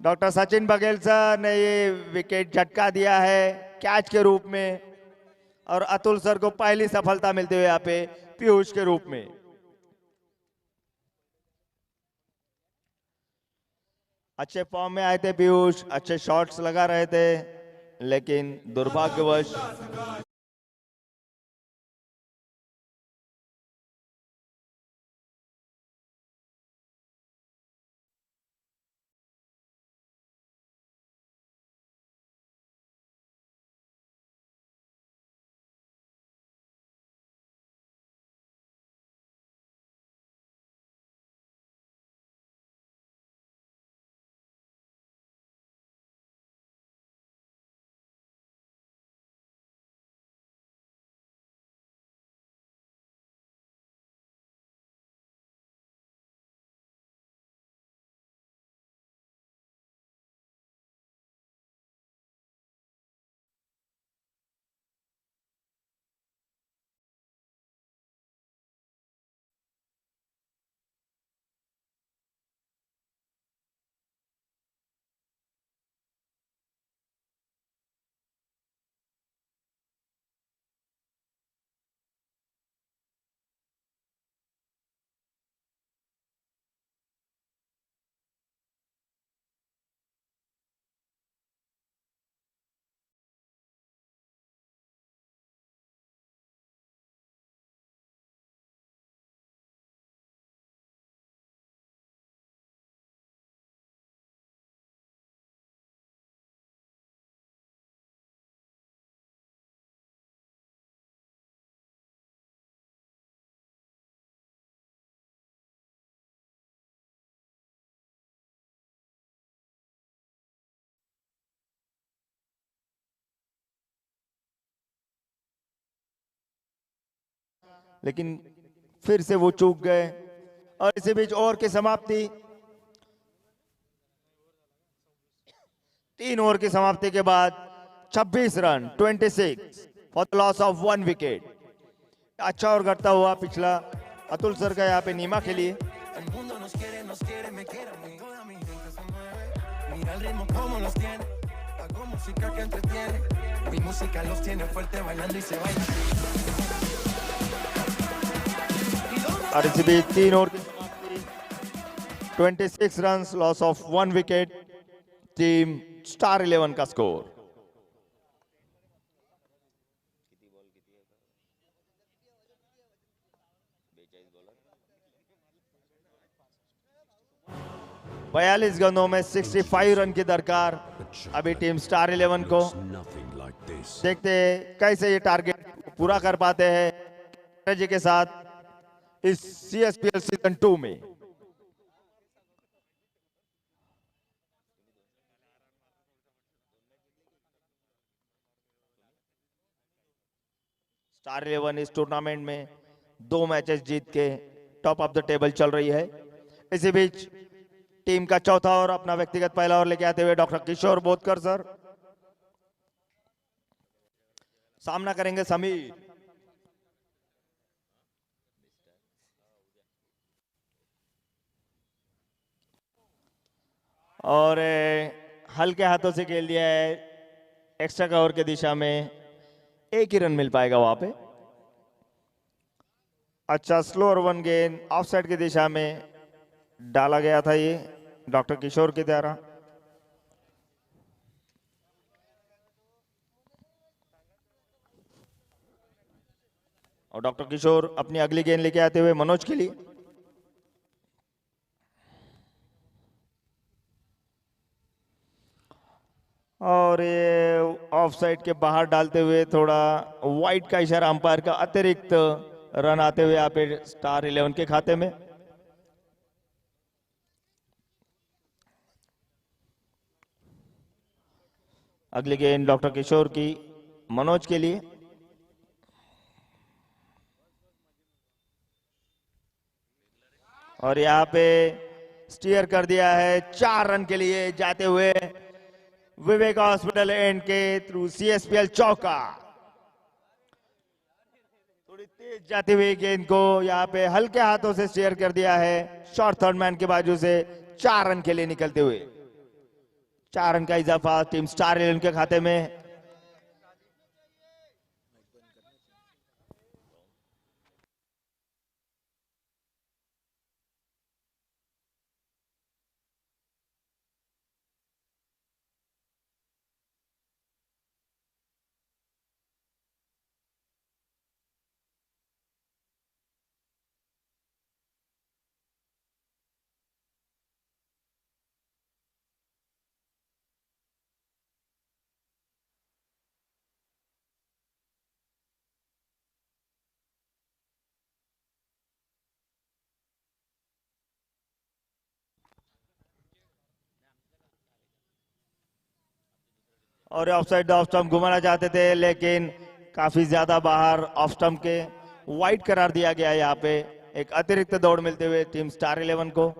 डॉक्टर सचिन बघेल सर ने ये विकेट झटका दिया है कैच के रूप में और अतुल सर को पहली सफलता मिलती हुई यहाँ पे पीयूष के रूप में। अच्छे फॉर्म में आए थे पीयूष, अच्छे शॉट्स लगा रहे थे, लेकिन दुर्भाग्यवश लेकिन फिर से वो चूक गए और इसी बीच ओवर की समाप्ति। 3 ओवर की समाप्ति के बाद 26 run 26 for the loss of 1 wicket. अच्छा और घटता हुआ पिछला अतुल सर का यहाँ पे नीमा के लिए। El mundo nos quiere, me quiere a mí. Toda mi gente se mueve. Mira el ritmo como los tiene. Hago música que entretiene. Mi música los tiene fuerte bailando y se baila así. और इसी बीच 3 over की समाप्ति, 26 run loss of 1 wicket. Team star 11 का score. बयालीस गेंदों में 65 run की दरकार अभी टीम स्टार 11 को। देखते हैं कैसे ये टारगेट पूरा कर पाते हैं स्ट्रेटजी के साथ इस CSPL सीजन 2 में। स्टार 11 इस टूर्नामेंट में 2 मैचेस जीत के टॉप ऑफ द टेबल चल रही है। इसी बीच टीम का चौथा ओवर अपना व्यक्तिगत पहला ओवर लेके आते हुए डॉक्टर किशोर बोधकर सर सामना करेंगे समीर। और हल्के हाथों से खेल दिया है एक्स्ट्रा कवर की दिशा में, 1 ही रन मिल पाएगा वहां पे। अच्छा स्लोअर 1 गेंद ऑफ साइड की दिशा में डाला गया था ये डॉक्टर किशोर के द्वारा। और डॉक्टर किशोर अपनी अगली गेंद लेके आते हुए मनोज के लिए। और ये ऑफ साइड के बाहर डालते हुए थोड़ा वाइड का इशारा अंपायर का, अतिरिक्त रन आते हुए यहाँ पे स्टार 11 के खाते में। अगली गेंद डॉक्टर किशोर की मनोज के लिए। और यहाँ पे स्टीयर कर दिया है 4 रन के लिए जाते हुए विवेक हॉस्पिटल एंड के थ्रू CSPL चौका। थोड़ी तेज जाती हुई गेंद को यहाँ पे हल्के हाथों से स्टीयर कर दिया है शॉर्ट थर्ड मैन के बाजू से 4 रन के लिए निकलते हुए। 4 रन का इजाफा टीम स्टार 11 के खाते में। और ऑफ साइड ऑफ स्टंप घुमाना चाहते थे लेकिन काफी ज्यादा बाहर ऑफ स्टंप के, वाइड करार दिया गया यहाँ पे। एक अतिरिक्त दौड़ मिलते हुए टीम स्टार 11 को।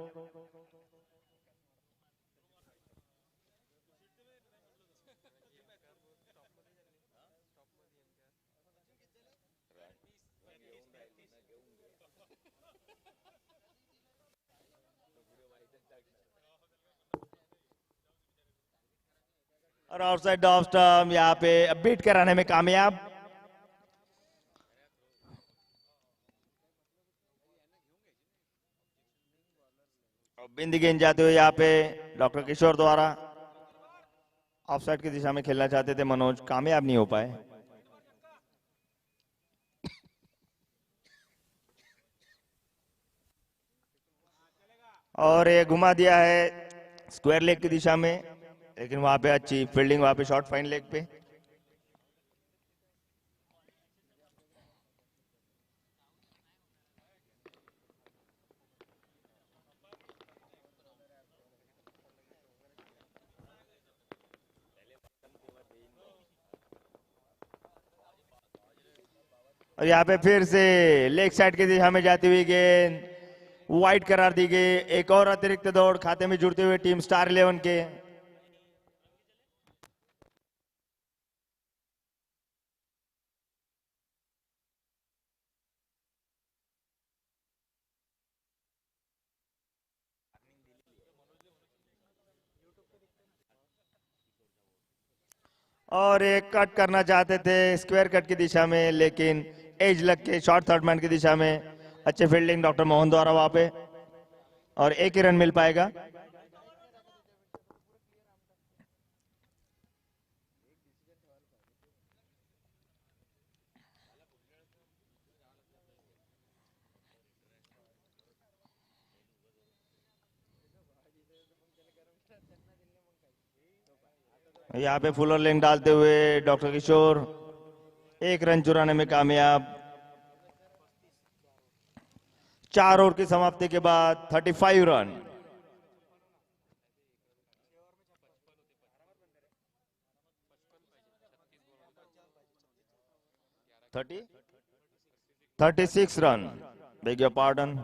और ऑफ साइड ऑफ स्टंप यहाँ पे बीट कराने में कामयाब। बिंदी गेंद जाते हुए यहाँ पे डॉक्टर किशोर द्वारा ऑफ साइड की दिशा में खेलना चाहते थे मनोज, कामयाब नहीं हो पाए। और ये घुमा दिया है स्क्वायर लेग की दिशा में, लेकिन वहां पे अच्छी फील्डिंग, वहां पे शॉर्ट फाइन लेग पे। और यहाँ पे फिर से लेग साइड की दिशा में जाती हुई गेंद वाइड करार दी गई। एक और अतिरिक्त दौड़ खाते में जुड़ते हुए टीम स्टार 11 के। और एक कट करना चाहते थे स्क्वायर कट की दिशा में, लेकिन एज लग के शॉर्ट थर्ड मैन की दिशा में अच्छे फील्डिंग डॉक्टर मोहन द्वारा वहां पे, और एक ही रन मिल पाएगा। यहाँ पे फुलर लेग डालते हुए डॉक्टर किशोर एक रन चुराने में कामयाब। 4 ओवर की समाप्ति के बाद 35 run. Thirty 36 run, bag your pardon.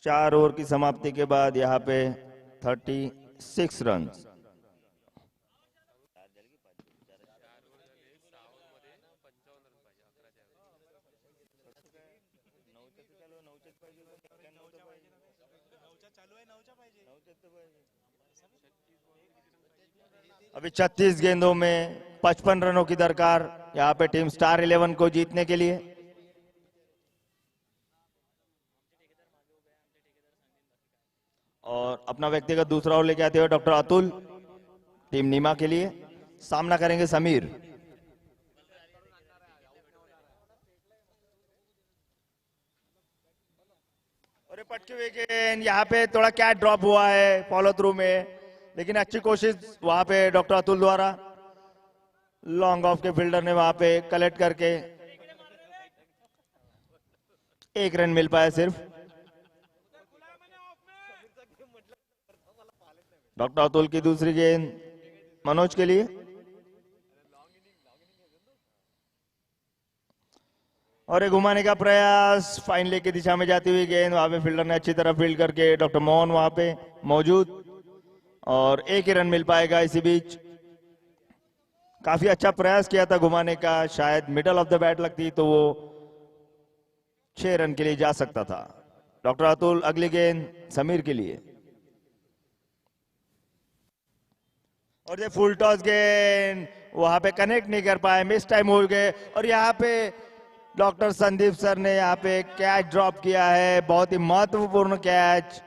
4 over की समाप्ति के बाद यहाँ पे 36 रन। अभी 36 गेंदों में 55 रनों की दरकार यहाँ पे टीम स्टार 11 को जीतने के लिए। और अपना व्यक्तिगत दूसरा ओवर लेके आते हुए डॉक्टर अतुल टीम नीमा के लिए सामना करेंगे समीर। और पटकी हुई गेंद यहाँ पे थोड़ा कैच ड्रॉप हुआ है फॉलो थ्रू में, लेकिन अच्छी कोशिश वहां पे डॉक्टर अतुल द्वारा। लॉन्ग ऑफ के फील्डर ने वहां पे कलेक्ट करके एक रन मिल पाया सिर्फ। डॉक्टर अतुल की दूसरी गेंद मनोज के लिए, और एक घुमाने का प्रयास फाइन लेग की दिशा में जाती हुई गेंद, वहां पे फील्डर ने अच्छी तरह फील्ड करके डॉक्टर मोहन वहां पे मौजूद, और एक ही रन मिल पाएगा। इसी बीच काफी अच्छा प्रयास किया था घुमाने का, शायद मिडल ऑफ द बैट लगती तो वो 6 रन के लिए जा सकता था। डॉक्टर अतुल अगली गेंद समीर के लिए। और ये फुल टॉस गेंद वहां पे कनेक्ट नहीं कर पाए, मिस टाइम हो गए। और यहाँ पे डॉक्टर संदीप सर ने यहाँ पे कैच ड्रॉप किया है, बहुत ही महत्वपूर्ण कैच।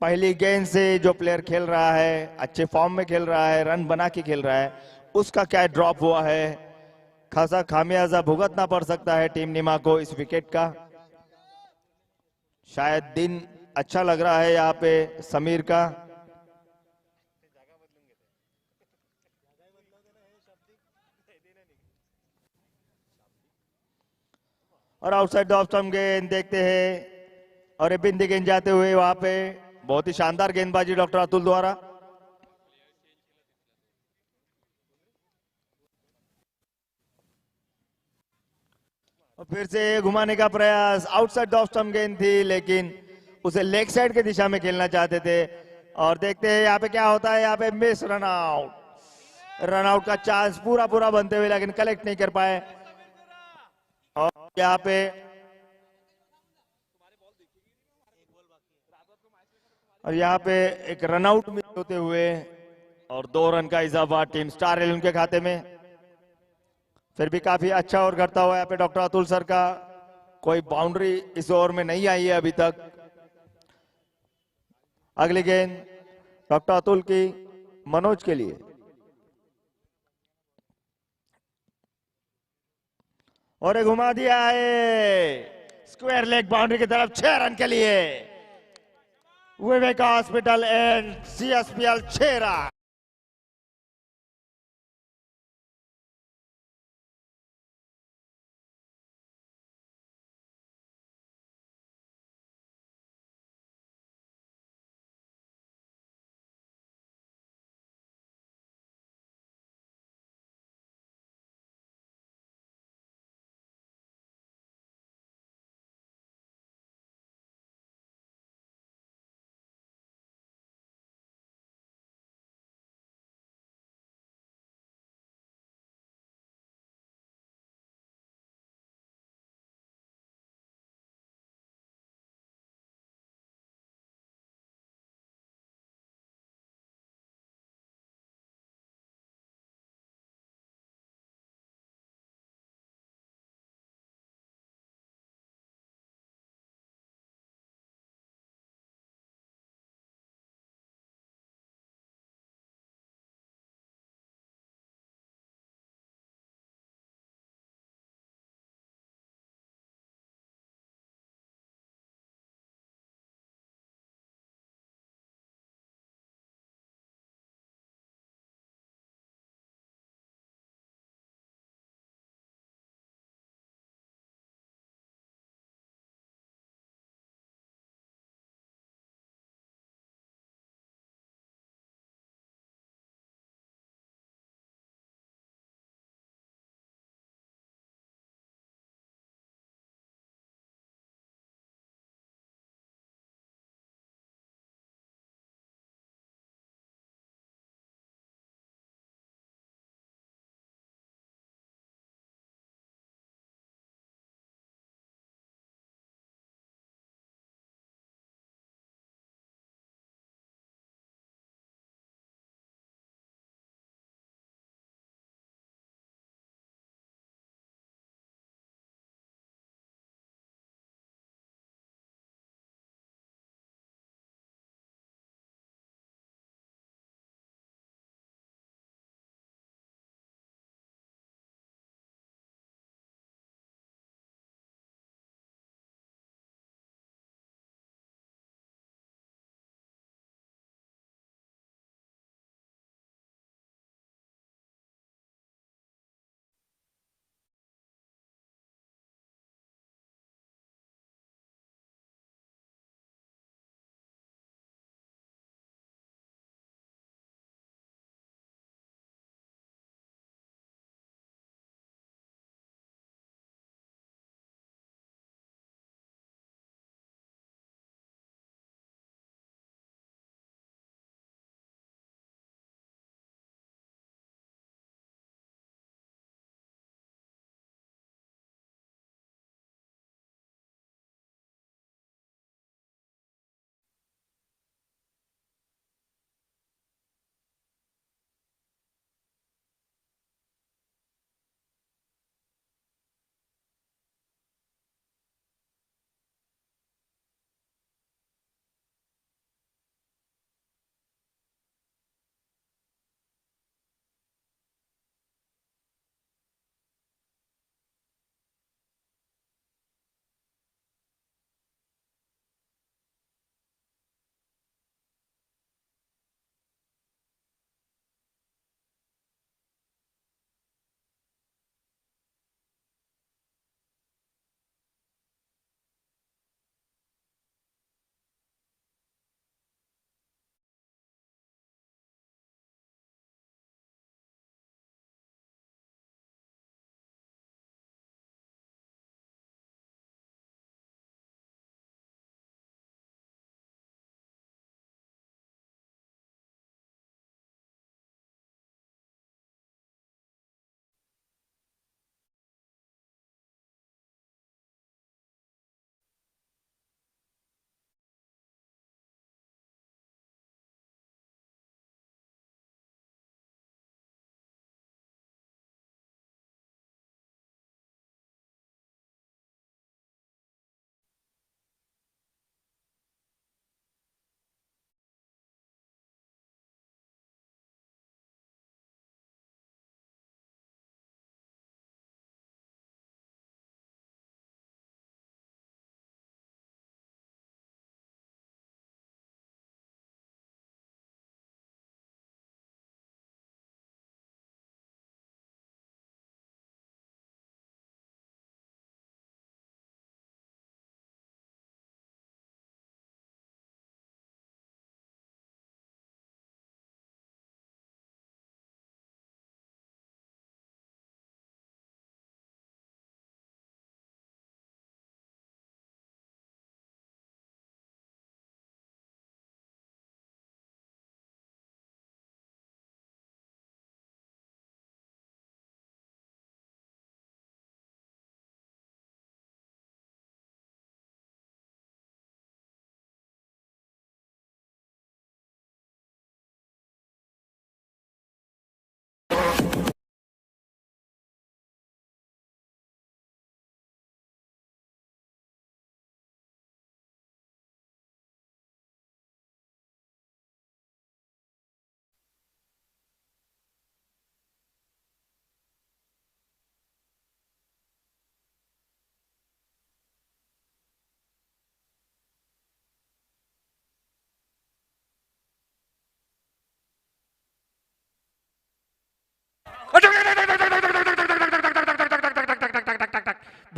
पहली गेंद से जो प्लेयर खेल रहा है, अच्छे फॉर्म में खेल रहा है, रन बना के खेल रहा है, उसका कैच ड्रॉप हुआ है। खासा खामियाजा भुगतना पड़ सकता है टीम निमा को इस विकेट का। शायद दिन अच्छा लग रहा है यहाँ पे समीर का। और आउटसाइड द ऑफ स्टंप गेंद देखते हैं, और ये बिंदी गेंद जाते हुए वहां पे बहुत ही शानदार गेंदबाजी डॉक्टर अतुल द्वारा। और फिर से घुमाने का प्रयास, आउटसाइड द ऑफ स्टंप गेंद थी लेकिन उसे लेग साइड की दिशा में खेलना चाहते थे। और देखते हैं यहाँ पे क्या होता है। यहाँ पे मिस रन आउट का चांस पूरा पूरा बनते हुए लेकिन कलेक्ट नहीं कर पाए। और यहाँ पे एक रनआउट मिस होते हुए और 2 रन का इजाफा टीम स्टार 11 के खाते में। फिर भी काफी अच्छा ओवर करता हुआ यहाँ पे डॉक्टर अतुल सर का। कोई बाउंड्री इस ओवर में नहीं आई है अभी तक। अगली गेंद डॉक्टर अतुल की मनोज के लिए। और घुमा दिया है स्क्वायर लेग बाउंड्री की तरफ, 6 रन के लिए। Viveka hospital and CSPL 6 run.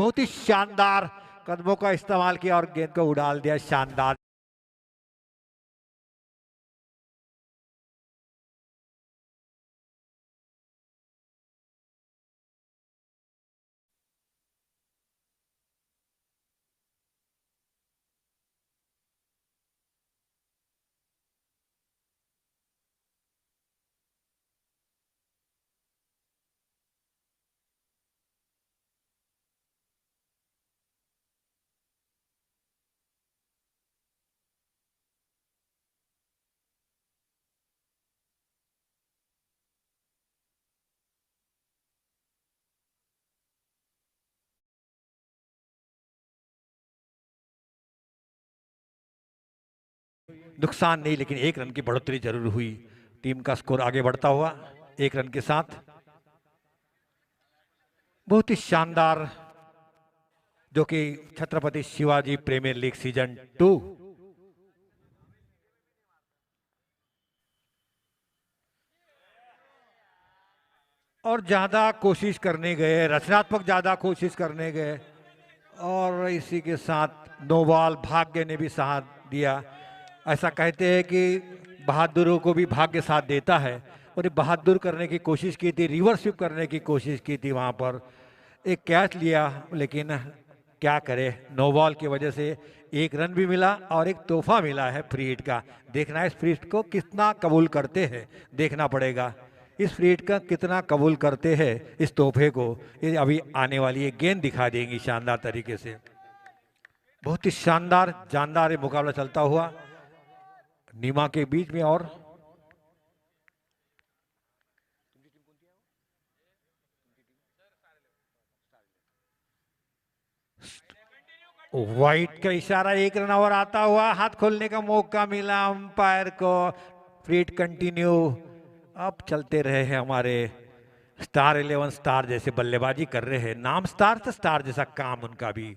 बहुत ही शानदार कदमों का इस्तेमाल किया और गेंद को उड़ाल दिया, शानदार। नुकसान नहीं, लेकिन 1 रन की बढ़ोतरी जरूर हुई। टीम का स्कोर आगे बढ़ता हुआ 1 रन के साथ। बहुत ही शानदार जो कि Chhatrapati Shivaji premier league season 2 और ज्यादा कोशिश करने गए, रचनात्मक ज्यादा कोशिश करने गए और इसी के साथ नो बॉल, भाग्य ने भी साथ दिया। ऐसा कहते हैं कि बहादुरों को भी भाग्य साथ देता है और ये बहादुर करने की कोशिश की थी, रिवर्स स्वीप करने की कोशिश की थी, वहां पर एक कैच लिया, लेकिन क्या करे, नो बॉल की वजह से 1 रन भी मिला और एक तोहफा मिला है फ्री हिट का। देखना है इस फ्री हिट को कितना कबूल करते हैं, देखना पड़ेगा इस फ्री हिट का कितना कबूल करते हैं इस तोहफे को। ये अभी आने वाली एक गेंद दिखा देंगी शानदार तरीके से। बहुत ही शानदार जानदार ये मुकाबला चलता हुआ नीमा के बीच में और वाइट का इशारा, 1 रन और आता हुआ, हाथ खोलने का मौका मिला अंपायर को। Free hit continue. अब चलते रहे हैं हमारे स्टार 11 स्टार जैसे बल्लेबाजी कर रहे हैं, नाम स्टार से स्टार जैसा काम उनका भी।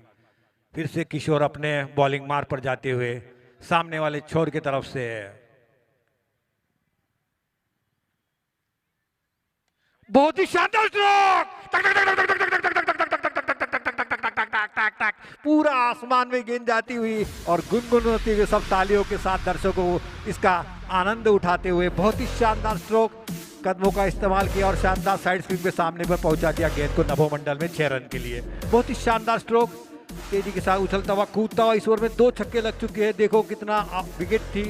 फिर से किशोर अपने बॉलिंग मार्ग पर जाते हुए सामने वाले छोर की तरफ से बहुत ही शानदार स्ट्रोक, पूरा आसमान में गेंद जाती हुई और गुनगुन होती हुई सब तालियों के साथ दर्शकों को इसका आनंद उठाते हुए बहुत ही शानदार स्ट्रोक, कदमों का इस्तेमाल किया और शानदार साइड स्विंग पे सामने पर पहुंचा दिया गेंद को नभोमंडल में 6 रन के लिए। बहुत ही शानदार स्ट्रोक, तेजी के साथ उछलता हुआ कूदता हुआ। इस ओवर में 2 छक्के लग चुके हैं, देखो कितना विकेट थी,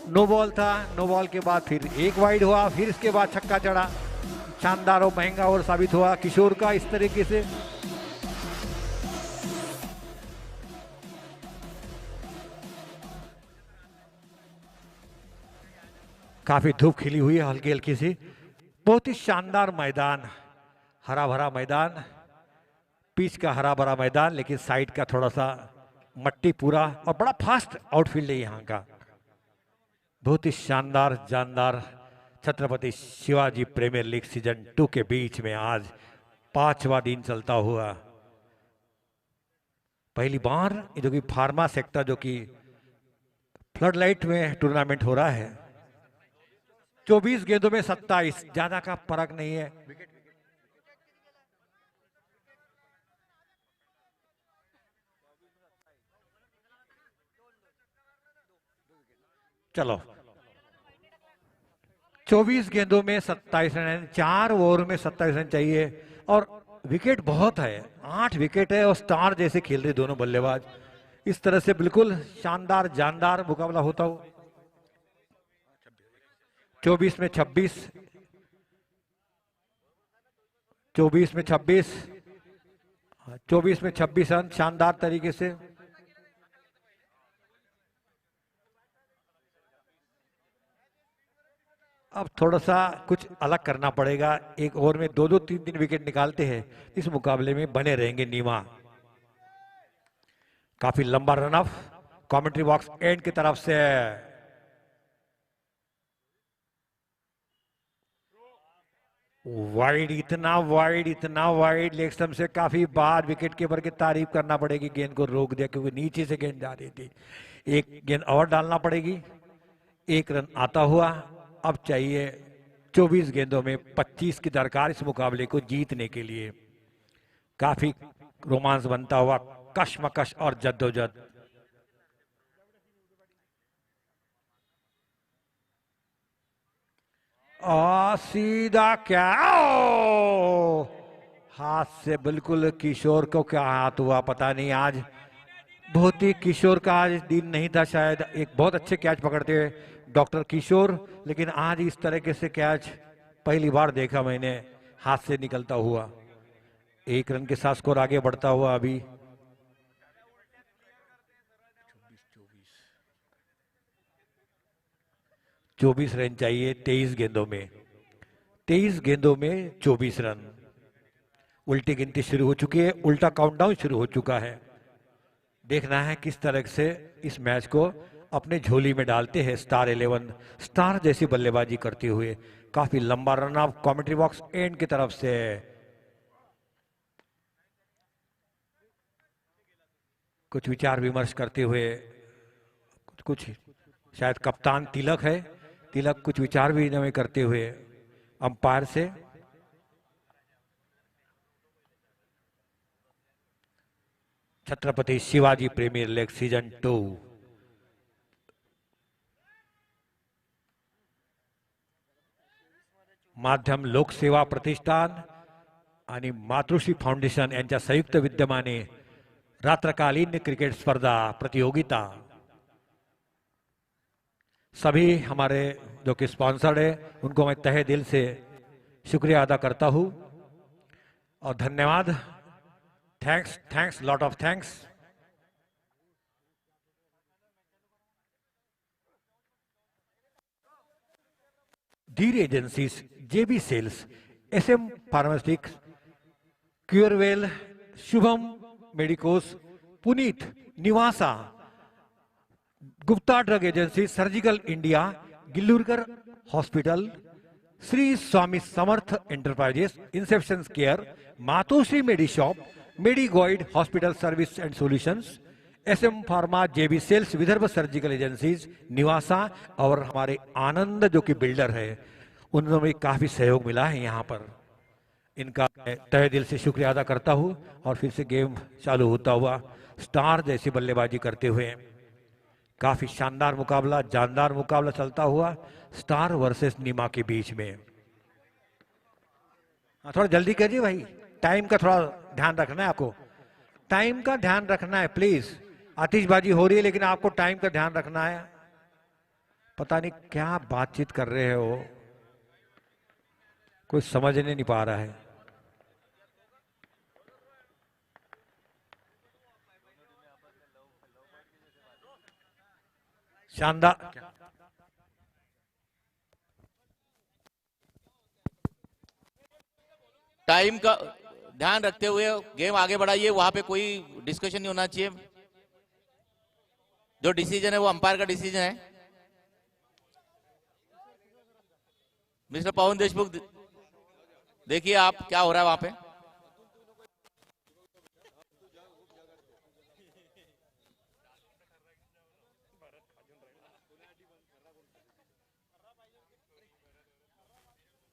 नो बॉल था, नो बॉल के बाद फिर 1 वाइड हुआ, फिर इसके बाद छक्का चढ़ा। शानदार और महंगा ओवर साबित हुआ किशोर का इस तरीके से। काफी धूप खिली हुई है हल्की हल्की सी। बहुत ही शानदार मैदान, हरा भरा मैदान, पिच का हरा भरा मैदान, लेकिन साइड का थोड़ा सा मट्टी पूरा और बड़ा फास्ट आउटफील्ड है यहाँ का। बहुत ही शानदार जानदार Chhatrapati Shivaji premier league season 2 के बीच में आज 5वां दिन चलता हुआ पहली बार जो कि फार्मा सेक्टर जो कि फ्लड लाइट में टूर्नामेंट हो रहा है। 24 गेंदों में 27, ज्यादा का फर्क नहीं है। चलो 24 गेंदों में 27 रन, 4 ओवर में 27 रन चाहिए और विकेट बहुत है, 8 विकेट है और स्टार जैसे खेल रहे दोनों बल्लेबाज। इस तरह से बिल्कुल शानदार जानदार मुकाबला होता हो। 24 में 26, 24 में 26, 24 में 26 रन शानदार तरीके से। अब थोड़ा सा कुछ अलग करना पड़ेगा, एक ओवर में 2-2, 3-3 विकेट निकालते हैं, इस मुकाबले में बने रहेंगे नीमा। काफी लंबा run of, commentary box and की तरफ से वाइड, इतना वाइड लेग स्टंप से काफी बार विकेट कीपर की तारीफ करना पड़ेगी, गेंद को रोक दिया क्योंकि नीचे से गेंद जा रही थी। एक गेंद और डालना पड़ेगी, 1 रन आता हुआ। अब चाहिए 24 गेंदों में 25 की दरकार इस मुकाबले को जीतने के लिए। काफी रोमांस बनता हुआ, कश्मकश और जद्दोजहद। सीधा क्या, ओ! हाथ से बिल्कुल। किशोर को क्या हाथ हुआ पता नहीं। आज बहुत ही किशोर का आज दिन नहीं था शायद। एक बहुत अच्छे कैच पकड़ते हुए डॉक्टर किशोर, लेकिन आज इस तरीके से कैच पहली बार देखा मैंने हाथ से निकलता हुआ। 1 रन के साथ स्कोर आगे बढ़ता हुआ अभी। 24 रन चाहिए 23 गेंदों में। 23 गेंदों में 24 रन। उल्टी गिनती शुरू हो चुकी है, उल्टा काउंटडाउन शुरू हो चुका है। देखना है किस तरह से इस मैच को अपने झोली में डालते हैं स्टार 11, स्टार जैसी बल्लेबाजी करते हुए। काफी लंबा run up commentary box and की तरफ से। कुछ विचार विमर्श करते हुए, कुछ शायद कप्तान तिलक है, तिलक कुछ विचार विनिमय करते हुए अंपायर से। Chhatrapati Shivaji premier league season 2 माध्यम लोकसेवा प्रतिष्ठान आणि मातृश्री फाउंडेशन यांच्या संयुक्त विद्यमाने रात्रकालीन क्रिकेट स्पर्धा प्रतियोगिता। सभी हमारे जो कि स्पॉन्सर्ड है उनको मैं तहे दिल से शुक्रिया अदा करता हूं और धन्यवाद। Thanks lot of thanks. Dheer agencies, JB sales, SM pharmaceutics, Curewell, Shubham medicos, Puneet, Nivasa, Gupta drug agency, surgical India, Gillurkar hospital, Shri Swami Samarth enterprises, inception care, Matoshri medi shop, medi guide hospital service and solutions, SM pharma, JB sales, Vidarbha surgical agencies, Nivasa और हमारे आनंद जो कि builder है, उन्होंने भी काफी सहयोग मिला है यहाँ पर। इनका तहे दिल से शुक्रिया अदा करता हूँ। और फिर से गेम चालू होता हुआ स्टार जैसी बल्लेबाजी करते हुए काफी शानदार मुकाबला, जानदार मुकाबला चलता हुआ स्टार वर्सेस नीमा के बीच में। थोड़ा जल्दी करिए भाई, टाइम का थोड़ा ध्यान रखना है आपको, टाइम का ध्यान रखना है प्लीज। आतिशबाजी हो रही है लेकिन आपको टाइम का ध्यान रखना है। पता नहीं क्या बातचीत कर रहे हो, कोई समझने नहीं पा रहा है। शानदार। टाइम का ध्यान रखते हुए गेम आगे बढ़ाइए। वहां पे कोई डिस्कशन नहीं होना चाहिए। जो डिसीजन है वो अंपायर का डिसीजन है। मिस्टर पवन देशमुख, देखिए आप क्या हो रहा है वहां पे।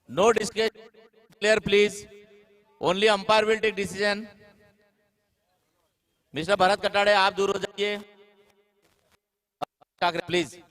No discussion, player please, only umpire will take decision. Mister Bharat Katade आप दूर हो जाइए प्लीज।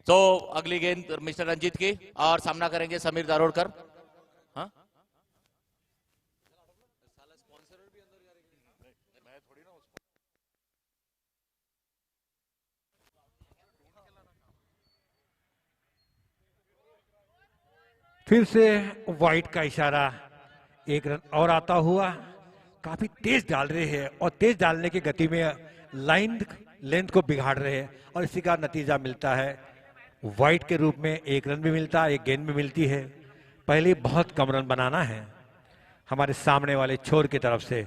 तो अगली गेंद मिस्टर रंजीत की और सामना करेंगे समीर दारोडकर। हाँ फिर से वाइट का इशारा, एक रन और आता हुआ। काफी तेज डाल रहे हैं और तेज डालने की गति में लाइन लेंथ को बिगाड़ रहे हैं और इसी का नतीजा मिलता है वाइट के रूप में। एक रन भी मिलता है, एक गेंद भी मिलती है। पहले बहुत कम रन बनाना है हमारे सामने वाले छोर की तरफ से।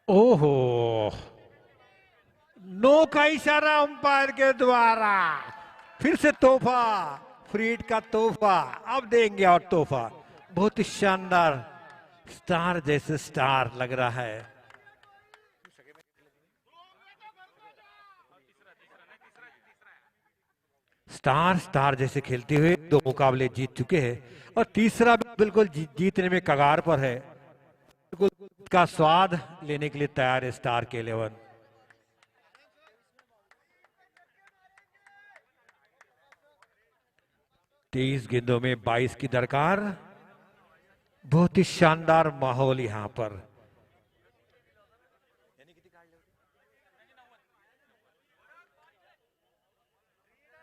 ओहो, नो का इशारा अंपायर के द्वारा। फिर से तोहफा, फ्री हिट का तोहफा, अब देंगे और तोहफा। बहुत ही शानदार, स्टार जैसे स्टार लग रहा है। स्टार जैसे खेलते हुए 2 मुकाबले जीत चुके हैं और तीसरा भी बिल्कुल जीतने में कगार पर है। बिल्कुल का स्वाद लेने के लिए तैयार है स्टार के 11। तेईस गेंदों में 22 की दरकार। बहुत ही शानदार माहौल यहां पर।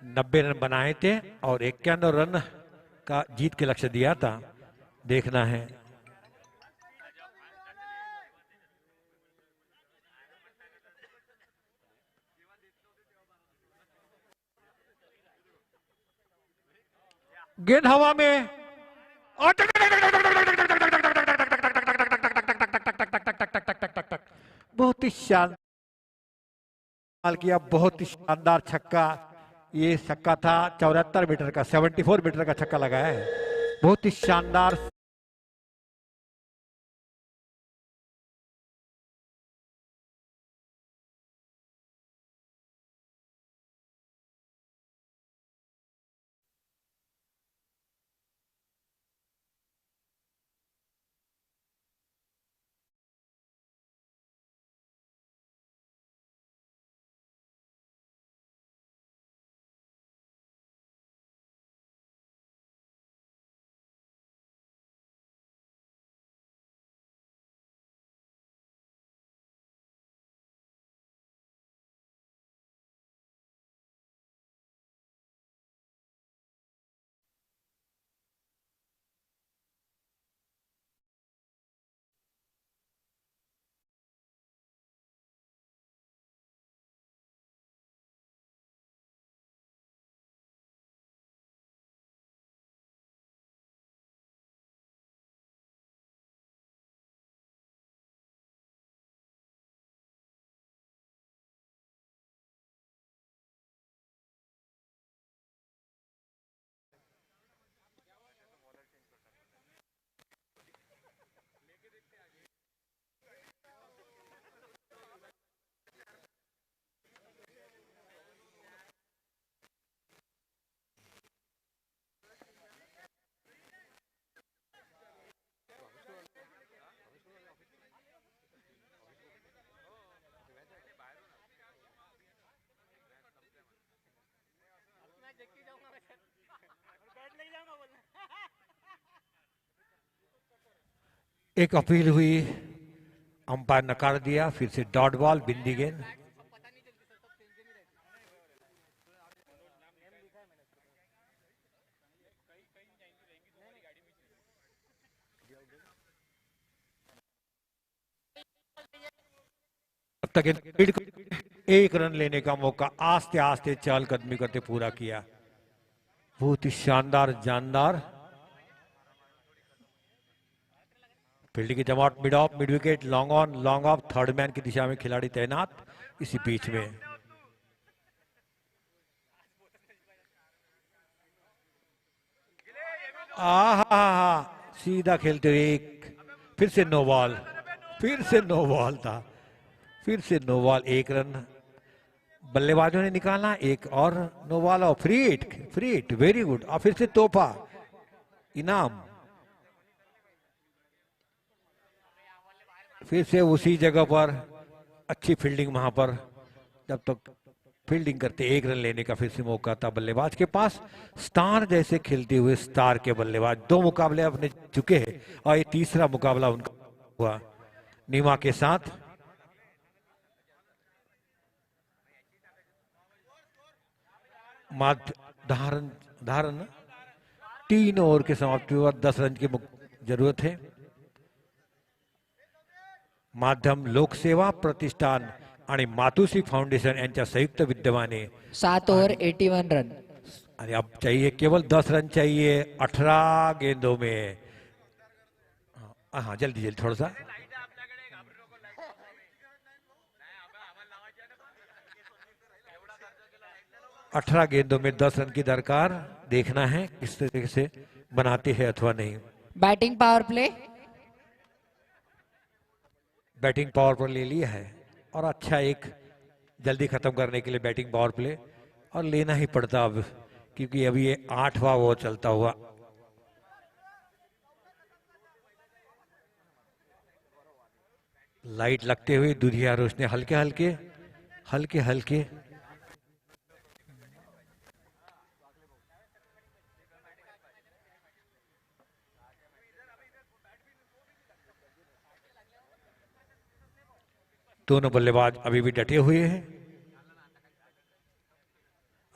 नब्बे रन बनाए थे और 91 रन का जीत के लक्ष्य दिया था। देखना है गेंद हवा में और बहुत ही शानदार किया, बहुत ही शानदार छक्का। ये छक्का था 74 मीटर का, 74 मीटर का छक्का लगाया है। बहुत ही शानदार। एक अपील हुई, अंपायर नकार दिया। फिर से डॉट बॉल, बिंदी गेंद। एक रन लेने का मौका आस्ते आस्ते चहलकदमी करते पूरा किया। बहुत ही शानदार, जानदार फील्डिंग की जमावट। Mid of, mid wicket, long on, long off, third man की दिशा में खिलाड़ी तैनात इसी बीच में। सीधा खेलते हुए एक, फिर से नो बॉल, फिर से नो बॉल था, फिर से नो बॉल। एक रन बल्लेबाजों ने निकाला, एक और नो बॉल और फ्री हिट, वेरी गुड। और फिर से तोहफा, इनाम। फिर से उसी जगह पर अच्छी फील्डिंग, वहां पर जब तक फील्डिंग करते 1 रन लेने का फिर से मौका था बल्लेबाज के पास। स्टार जैसे खेलते हुए स्टार के बल्लेबाज 2 मुकाबले अपने चुके हैं और ये तीसरा मुकाबला उनका हुआ नीमा के साथ। धारण धारण 3 ओवर के समाप्ति पर 10 रन की जरूरत है। माध्यम लोकसेवा प्रतिष्ठान आणि मातुश्री फाउंडेशन यांच्या संयुक्त विद्यमाने 7 ओवर 81 रन। अरे अब चाहिए केवल 10 रन चाहिए 18 गेंदों में। हाँ जल्दी जल्दी थोड़ा सा। अठारह गेंदों में 10 रन की दरकार। देखना है किस तरीके से बनाते हैं अथवा नहीं। Batting power play. Batting power पर ले लिया है और अच्छा एक जल्दी खत्म करने के लिए बैटिंग पावर प्ले और लेना ही पड़ता अब, क्योंकि अभी ये 8वां ओवर चलता हुआ। लाइट लगते हुए दुधिया रोशनी हल्के हल्के हल्के हल्के। दोनों बल्लेबाज अभी भी डटे हुए हैं।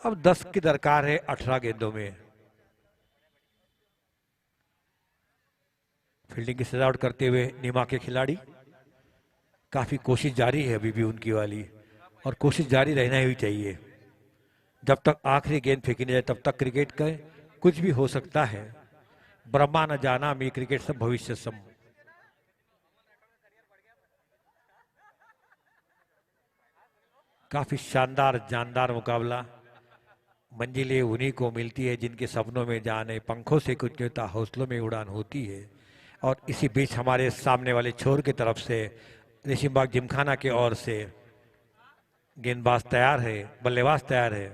अब 10 की दरकार है 18 गेंदों में। फील्डिंग की सजावट करते हुए नीमा के खिलाड़ी। काफी कोशिश जारी है अभी भी उनकी वाली, और कोशिश जारी रहना ही चाहिए। जब तक आखिरी गेंद फेंकी नहीं जाए तब तक क्रिकेट का कुछ भी हो सकता है। ब्रह्मा न जाना में क्रिकेट सब भविष्य सम। काफी शानदार जानदार मुकाबला। मंजिलें उन्हीं को मिलती है जिनके सपनों में जाने, पंखों से कुछ नहीं होता, हौसलों में उड़ान होती है। और इसी बीच हमारे सामने वाले छोर की तरफ से रेशिमबाग जिमखाना के ओर से गेंदबाज तैयार है, बल्लेबाज तैयार है।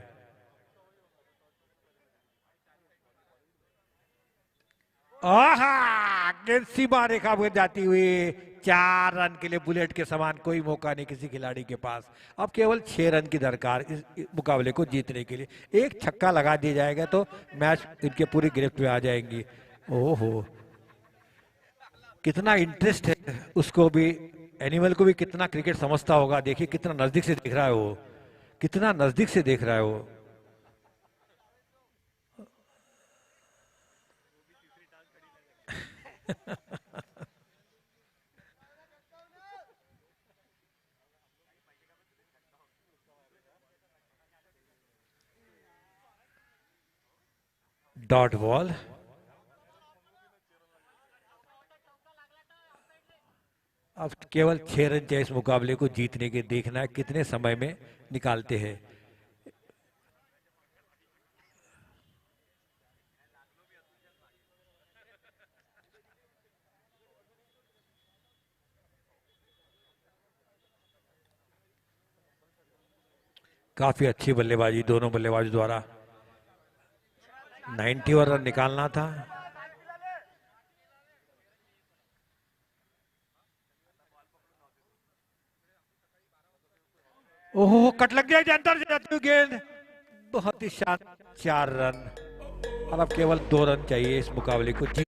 आहा, गेंद सीमा रेखा पर जाती हुई 4 रन के लिए बुलेट के समान कोई मौका नहीं किसी खिलाड़ी के पास। अब केवल 6 रन की दरकार इस मुकाबले को जीतने के लिए। एक छक्का लगा दिया जाएगा तो मैच इनके पूरी गिरफ्त में आ जाएंगी। ओहो, कितना इंटरेस्ट है उसको भी, एनिमल को भी कितना क्रिकेट समझता होगा। देखिए कितना नजदीक से देख रहा है वो, कितना नजदीक से देख रहा है वो। Dot ball. अब केवल 6 रन चाहिए इस मुकाबले को जीतने के। देखना है कितने समय में निकालते हैं। काफी अच्छी बल्लेबाजी दोनों बल्लेबाजों द्वारा। 91 रन निकालना था। ओहो, कट लग गया अंदर जाती हुई गेंद। बहुत ही शानदार 4 रन। और अब केवल 2 रन चाहिए इस मुकाबले को जीत